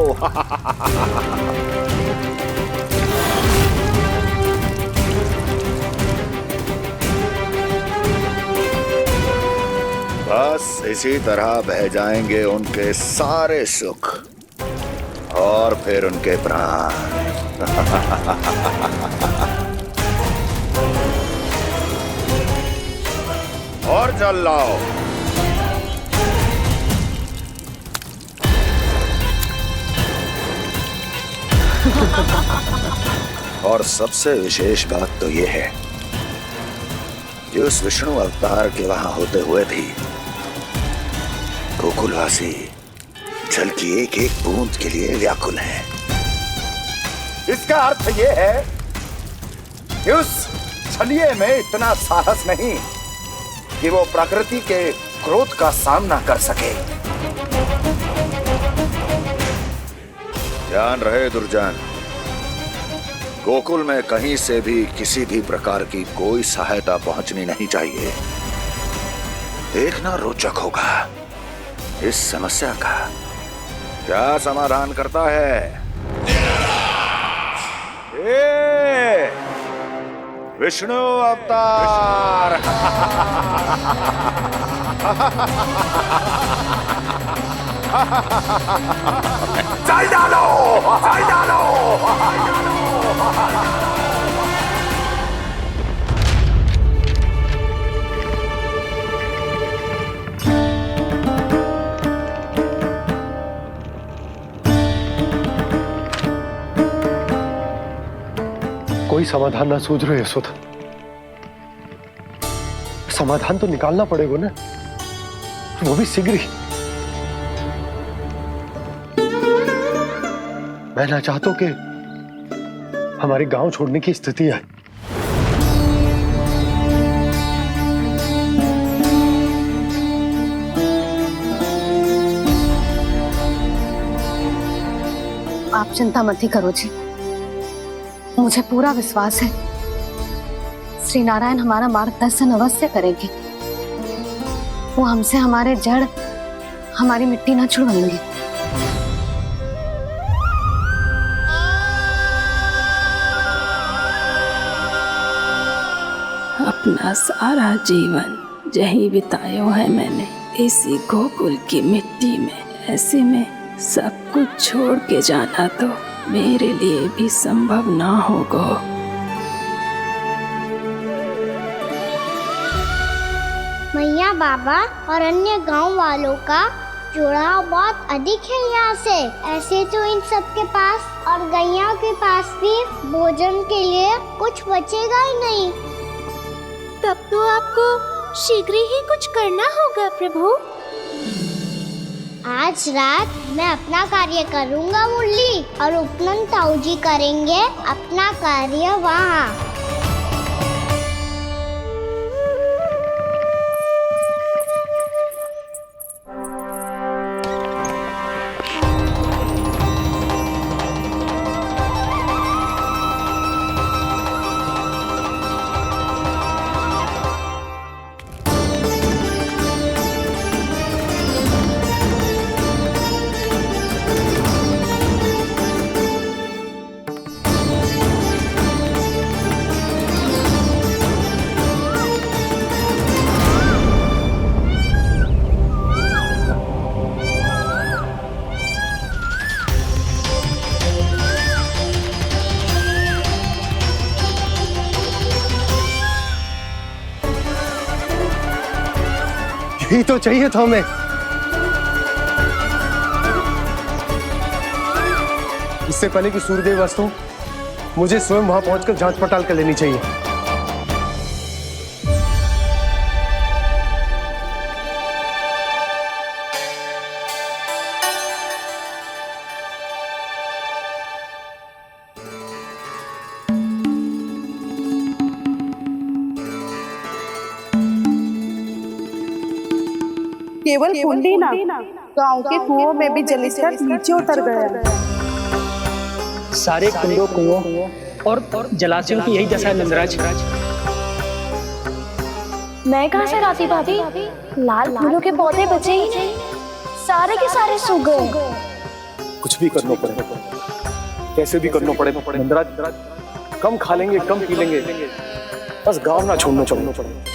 बस इसी तरह बह जाएंगे उनके सारे सुख और फिर उनके प्राण। और जल लाओ। और सबसे विशेष बात तो यह है कि उस विष्णु अवतार के वहां होते हुए भी गोकुलवासी जल की एक एक बूंद के लिए व्याकुल हैं। इसका अर्थ यह है कि उस छलिए में इतना साहस नहीं कि वो प्रकृति के क्रोध का सामना कर सके। ध्यान रहे दुर्जन, गोकुल में कहीं से भी किसी भी प्रकार की कोई सहायता पहुंचनी नहीं चाहिए। देखना रोचक होगा इस समस्या का क्या समाधान करता है। विष्णु अवतार। चल डालो, चल डालो। कोई समाधान ना सूझ रहे यशोदा। समाधान तो निकालना पड़ेगा ना, वो भी शीघ्र ही। मैं ना चाहता कि हमारे गांव छोड़ने की स्थिति आए। आप चिंता मत ही करो जी, मुझे पूरा विश्वास है श्री नारायण हमारा मार्गदर्शन अवश्य करेंगे। वो हमसे हमारे जड़, हमारी मिट्टी ना छुड़वाएंगे। अपना सारा जीवन यही बितायो है मैंने, इसी गोकुल की मिट्टी में। ऐसे में सब कुछ छोड़ के जाना तो मेरे लिए भी संभव ना होगा। मैया बाबा और अन्य गांव वालों का जुड़ाव बहुत अधिक है यहाँ से। ऐसे तो इन सब के पास और गैया के पास भी भोजन के लिए कुछ बचेगा ही नहीं। तब तो आपको शीघ्र ही कुछ करना होगा प्रभु। आज रात मैं अपना कार्य करूँगा मुरली, और उपनंद ताऊ जी करेंगे अपना कार्य वहाँ। यही तो चाहिए था हमें। इससे पहले कि सूर्यदेव वस्तु, मुझे स्वयं वहां पहुंचकर जांच पड़ताल कर लेनी चाहिए। केवल कुंडी ना, गांव के कुओं में भी जलस्तर नीचे उतर गया। सारे कुंडों, कुओं और जलाशयों की यही दशा है नंदराज। मैं कहाँ से लाती भाभी? लाल फूलों के पौधे बचे ही नहीं, सारे के सारे सूख गए। कुछ भी करना पड़ेगा, कैसे भी करना पड़ेगा नंदराज। कम खा लेंगे, कम पी लेंगे, बस गांव ना छोड़ना पड़ेगा।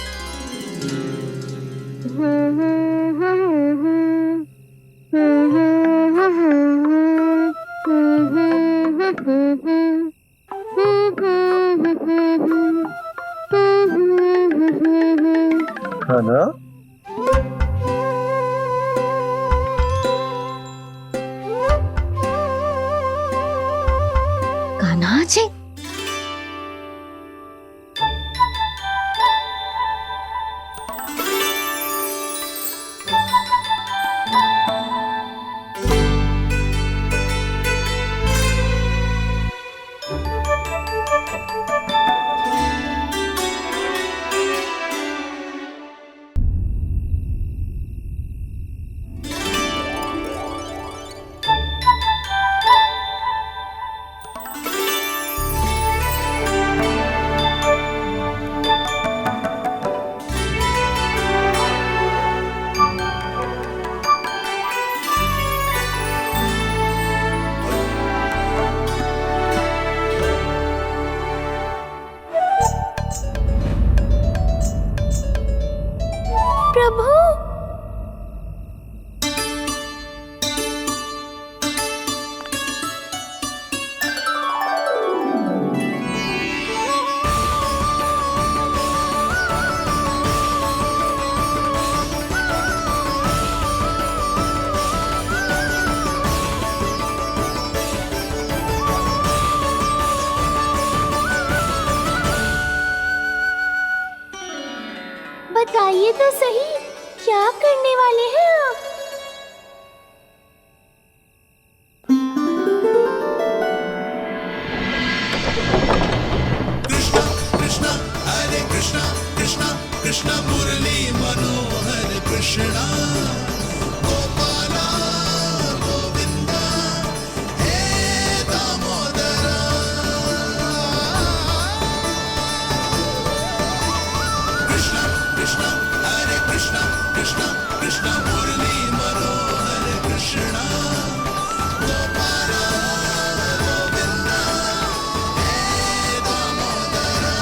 है ना? कान्हा जी, बोलिए तो सही, क्या करने वाले हैं आप? कृष्ण मुरली मनोहर कृष्णा गोपाला गोविंदा हे दामोदरा। कृष्ण कृष्ण हरे कृष्ण कृष्ण कृष्ण मुरली मनोहर कृष्णा गोपाला गोविंदा हे दामोदरा।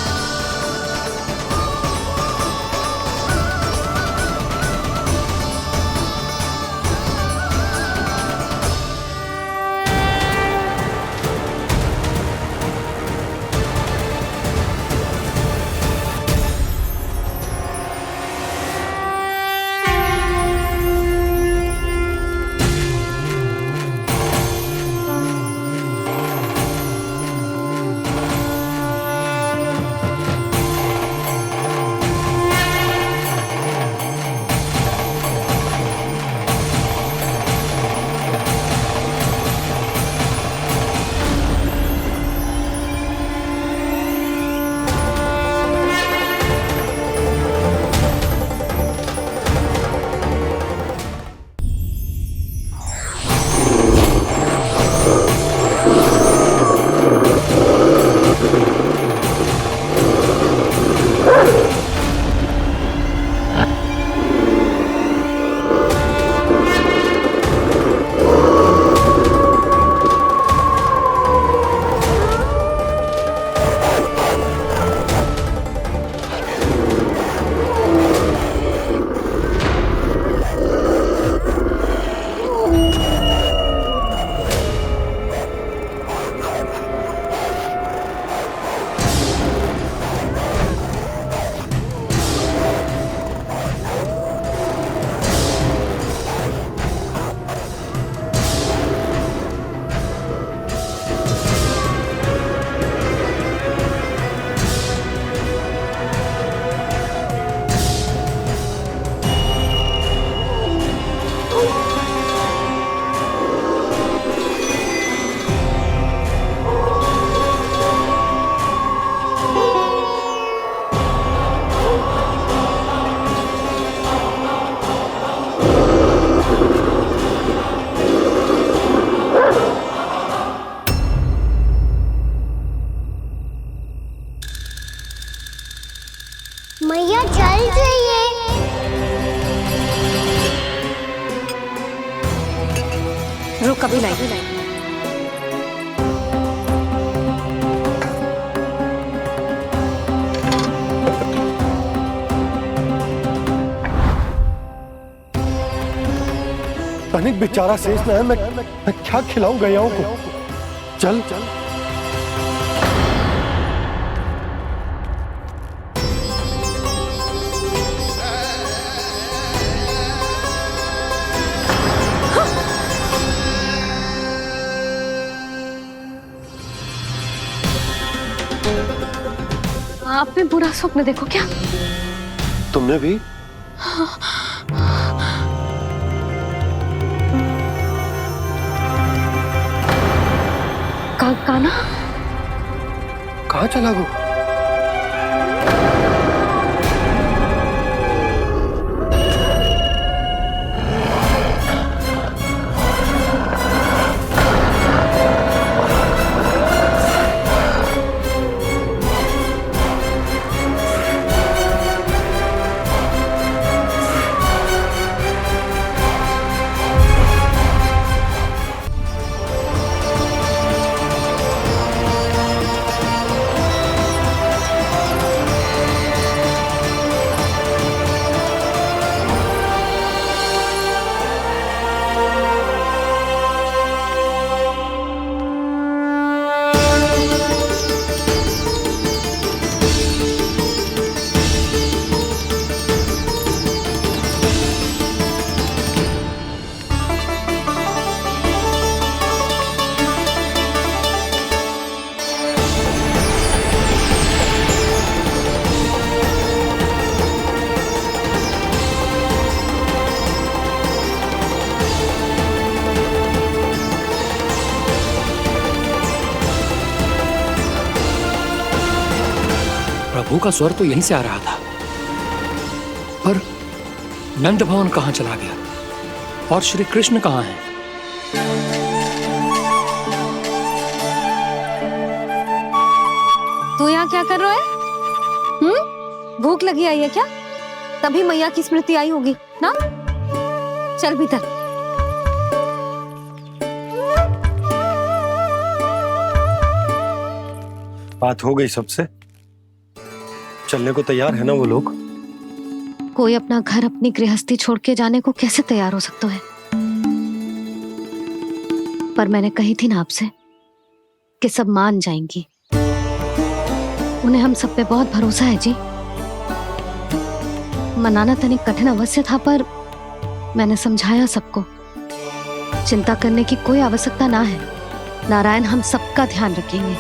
मैया चल जाइए। रुक अभी लाई। तनिक बेचारा शेष न है, मैं क्या खिलाऊं गैयाओं को। चल चल आपने बुरा स्वप्न देखो क्या? तुमने भी? काना कहाँ चला गो? प्रभु का स्वर तो यहीं से आ रहा था, पर नंद भवन कहाँ चला गया और श्री कृष्ण कहाँ हैं? तू यहाँ क्या कर रहा है? भूख लगी आई है क्या? तभी मैया की स्मृति आई होगी ना? चल भीतर। बात हो गई सबसे? चलने को तैयार है ना वो लोग? कोई अपना घर अपनी गृहस्थी छोड़ के जाने को कैसे तैयार हो सकता है? पर मैंने कही थी ना आपसे कि सब मान जाएंगी। उन्हें हम सब पे बहुत भरोसा है जी। मनाना तनिक कठिन अवश्य था, पर मैंने समझाया सबको। चिंता करने की कोई आवश्यकता ना है। नारायण हम सबका ध्यान रखेंगे।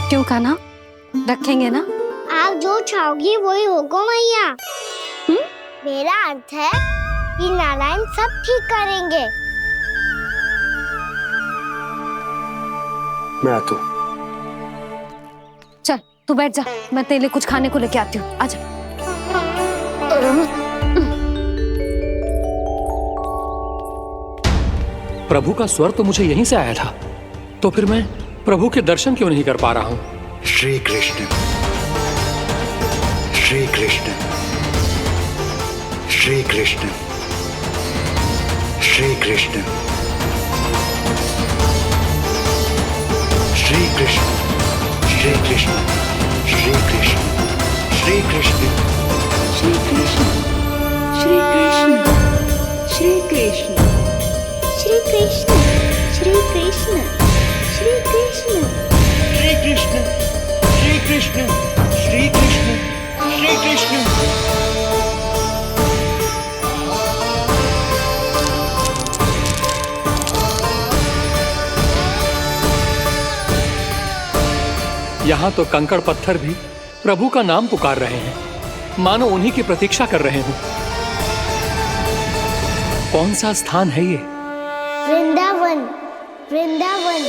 क्यों कान्हा, रखेंगे ना? आप जो चाहोगी वही होगा मैया। मेरा अर्थ है कि नारायण सब ठीक करेंगे। मैं आता हूँ। चल तू बैठ जा, मैं तेरे लिए कुछ खाने को लेके आती हूँ। आजा। प्रभु का स्वर तो मुझे यहीं से आया था, तो फिर मैं प्रभु के दर्शन क्यों नहीं कर पा रहा हूँ? श्री कृष्ण, श्री कृष्ण, श्री कृष्ण, श्री कृष्ण, श्री कृष्ण, श्री कृष्ण, श्री कृष्ण, श्री कृष्ण, श्री कृष्ण, श्री कृष्ण, श्री कृष्ण, श्री कृष्ण, श्री कृष्ण, श्री कृष्ण, श्री कृष्ण, श्री कृष्ण, श्री कृष्ण, श्री कृष्ण। यहाँ तो कंकड़ पत्थर भी प्रभु का नाम पुकार रहे हैं, मानो उन्हीं की प्रतीक्षा कर रहे हो। कौन सा स्थान है ये? वृंदावन, वृंदावन,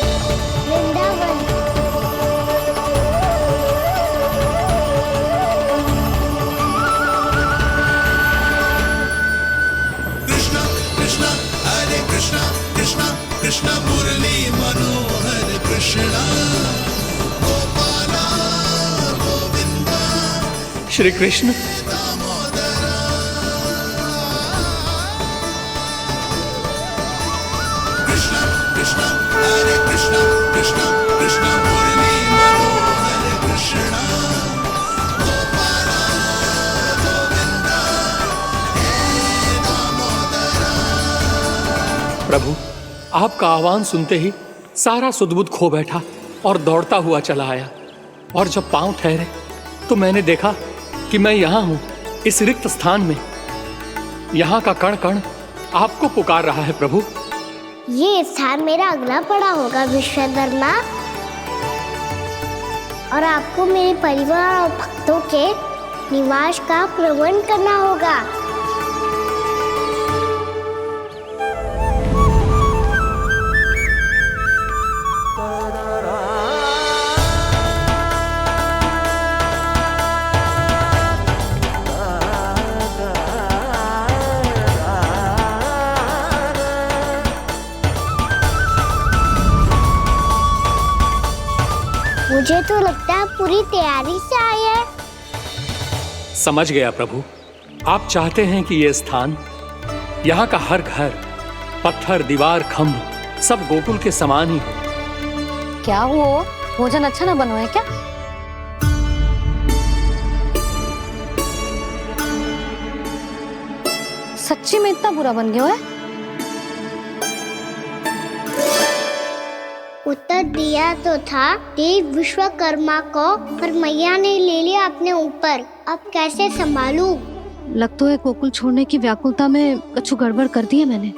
वृंदावन। कृष्णा कृष्णा हरे कृष्णा, कृष्णा कृष्णा मुरली मनोहर कृष्णा, गोपाला गोविंदा श्री कृष्ण। कृष्णा कृष्णा हरे कृष्णा, कृष्णा कृष्णा मुरली मनोहर कृष्णा, गोपाला गोविंदा हे दामोदरा। प्रभु, आपका आह्वान सुनते ही सारा सुध-बुध खो बैठा और दौड़ता हुआ चला आया। और जब पांव ठहरे तो मैंने देखा कि मैं यहाँ हूँ, इस रिक्त स्थान में। यहाँ का कण कण आपको पुकार रहा है प्रभु। ये स्थान मेरा अगला पड़ा होगा विश्वकर्मा, और आपको मेरे परिवार और भक्तों के निवास का प्रबंध करना होगा। मुझे तो लगता है पूरी तैयारी से आए हैं। समझ गया प्रभु, आप चाहते हैं कि ये स्थान, यहाँ का हर घर, पत्थर, दीवार, खम्भ सब गोकुल के समान ही हो। क्या हुआ? भोजन अच्छा ना बनो है क्या? सच्ची में इतना बुरा बन गया है? उत्तर दिया तो था देव विश्वकर्मा को, पर मैया ने ले लिया अपने ऊपर। अब कैसे संभालूं? लग तो है गोकुल छोड़ने की व्याकुलता में कछु गड़बड़ कर दी है मैंने।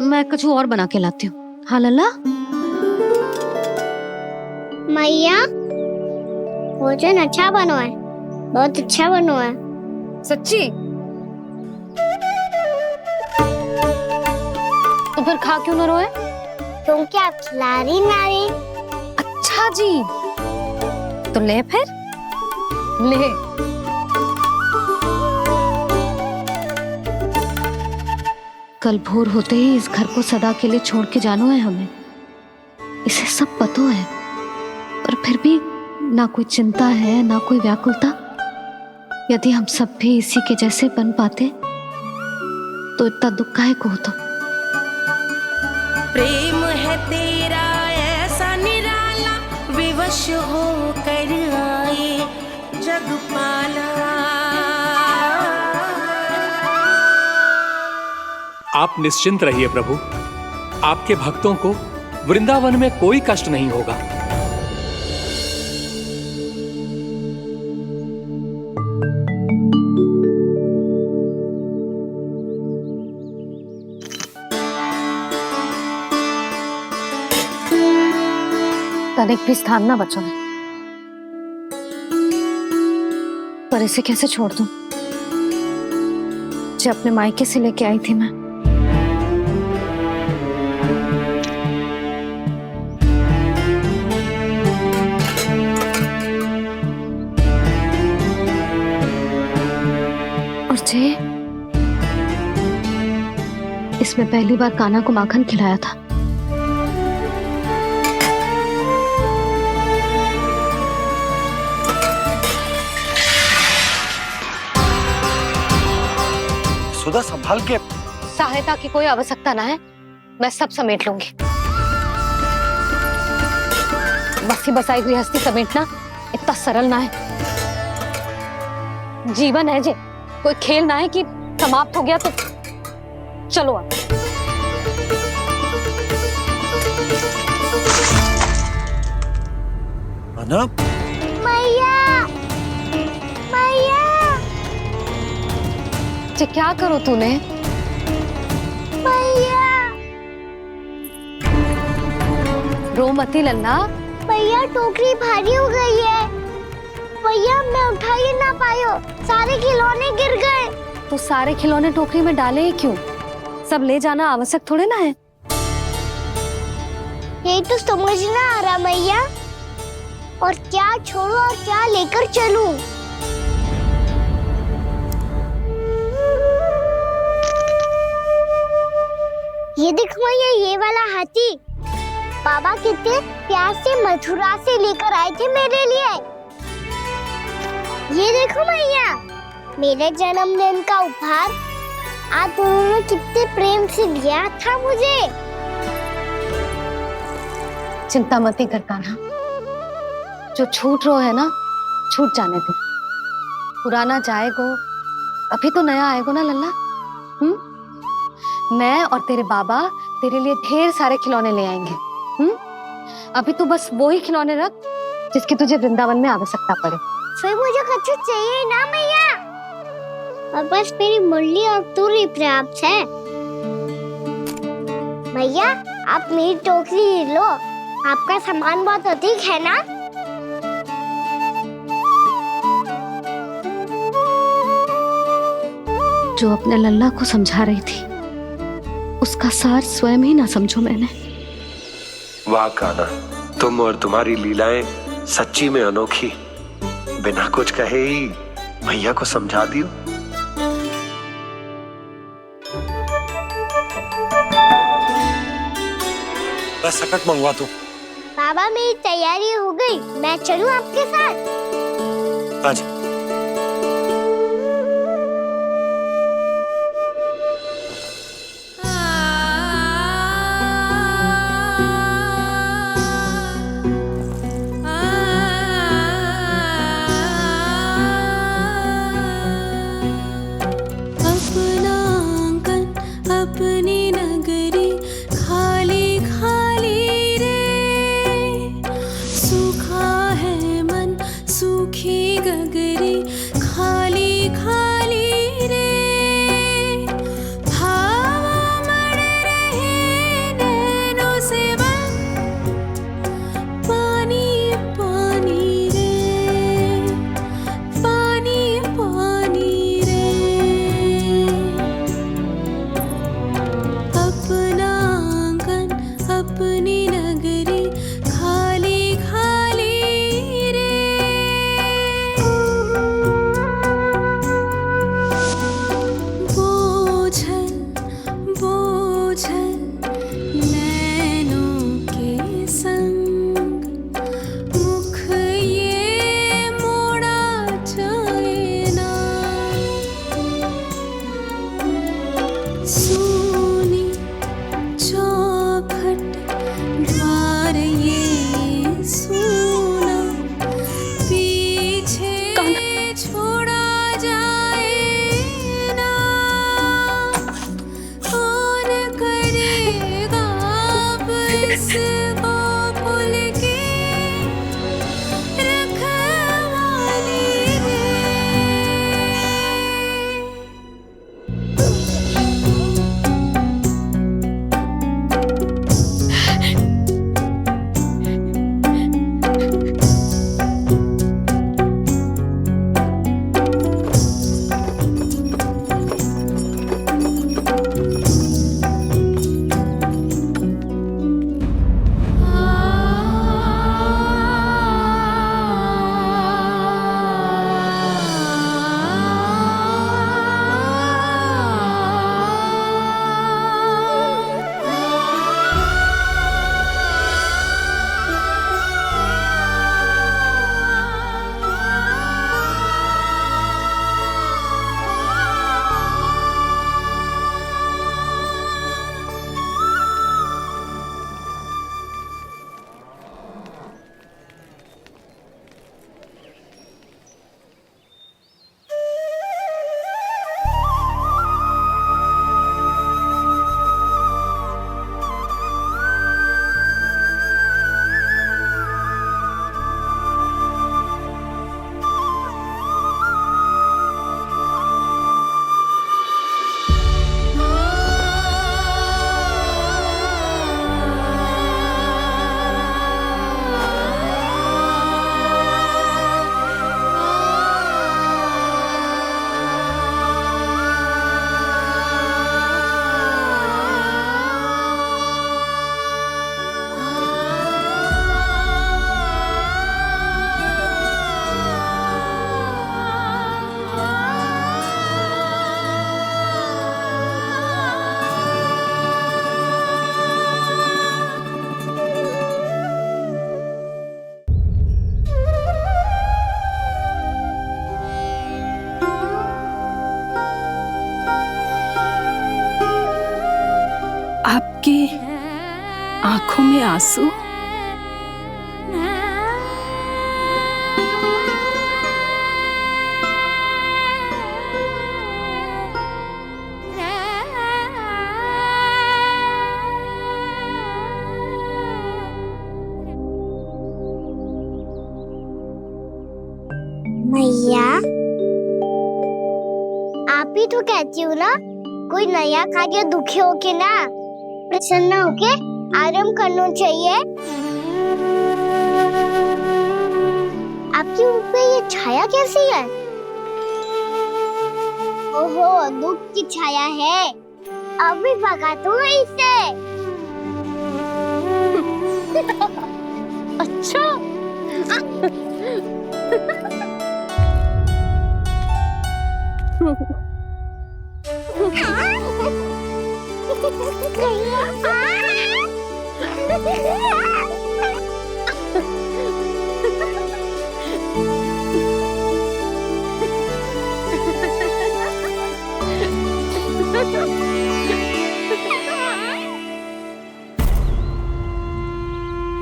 मैं कछु और बना के लाती हूँ। हाँ लल्ला? मैया, भोजन अच्छा बनो है, बहुत अच्छा बनो है। सच्ची? तो फिर खा क्यों न रोए? क्योंकि आप खिला रही ना रही। अच्छा, अच्छा जी, तो ले फिर ले। कल भोर होते ही इस घर को सदा के लिए छोड़ के जाना है हमें, इसे सब पता है, पर फिर भी ना कोई चिंता है ना कोई व्याकुलता। यदि हम सब भी इसी के जैसे बन पाते तो इतना दुख काहे को होता। प्रेम है तेरा ऐसा निराला, विवश हो कर आए जगपाला। आप निश्चिंत रहिए प्रभु, आपके भक्तों को वृंदावन में कोई कष्ट नहीं होगा। तनिक भी स्थान ना बचो, पर इसे कैसे छोड़ दूं जो अपने मायके से लेके आई थी मैं। और जे इसमें पहली बार कान्हा को माखन खिलाया था। सुधा संभाल के। सहायता की कोई आवश्यकता ना है, मैं सब समेट लूंगी। बसी बसाई गृहस्थी समेटना इतना सरल ना है। जीवन है जे, कोई खेल ना है कि समाप्त हो गया तो चलो अब। मैया, मैया। जे क्या करो तूने? मैया। रो मती लल्ला। भैया टोकरी भारी हो गई है। भैया मैं उठा ही ना पायो, सारे खिलौने गिर गए। तो सारे खिलौने टोकरी में डाले क्यों? सब ले जाना आवश्यक थोड़े ना है। यही तो समझ ना आ रहा मैया, और क्या छोड़ो और क्या लेकर चलूं? ये देखो मैया, ये वाला हाथी बाबा कितने प्यार से मथुरा से लेकर आए थे मेरे लिए। ये देखो मैया, मेरे जन्मदिन का उपहार आप दोनों ने कितने प्रेम से दिया था मुझे। चिंता मत कर कान्हा, जो छूट रो है ना छूट जाने दे। पुराना जाएगो, अभी तो नया आएगो ना लल्ला। मैं और तेरे बाबा तेरे लिए ढेर सारे खिलौने ले आएंगे। अभी तू बस वो ही खिलौने रख जिसकी तुझे वृंदावन में आवश्यकता पड़े। फिर मुझे कुछ चाहिए ना मैया, और बस मेरी मुरली और तुरी पर्याप्त है। भैया आप मेरी टोकरी लो, आपका सामान बहुत अधिक है ना। जो अपने लल्ला को समझा रही थी उसका सार स्वयं ही ना समझो मैंने। वाह कान्हा, तुम और तुम्हारी लीलाएं सच्ची में अनोखी। बिना कुछ कहे ही मैया को समझा दियो। बस सकट मंगवा तू। बाबा मेरी तैयारी हो गई, मैं चलूं आपके साथ? आजा। अपनी नगरी खाली खाली रे, सूखा है मन सूखी गगरी खाली खाली रे, भावा मर रहे नैनों से बन पानी पानी रे, पानी पानी रे। ओझल नैनों के संग मुख ये मोड़ा जाए ना। सोनी चौखट द्वार ये सोना पीछे छोड़ा जाए ना। कौन करेगा अब इस गोकुल की रखवाली रे। आपकी आंखों में आंसू? मैया आप ही तो कहती हो ना, कोई नया कार्य दुखी होके ना प्रसन्न होके आराम करना चाहिए। आपकी मुख पे ये छाया कैसी है? ओहो, दुख की छाया है। अभी भगा दो इसे। अच्छा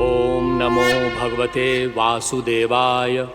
ओम नमो भगवते वासुदेवाय।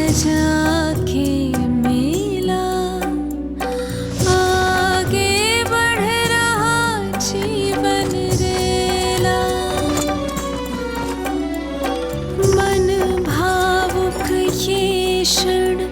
सजा के मेला आगे बढ़ रहा जीवन रेला मन भावुक ये क्षण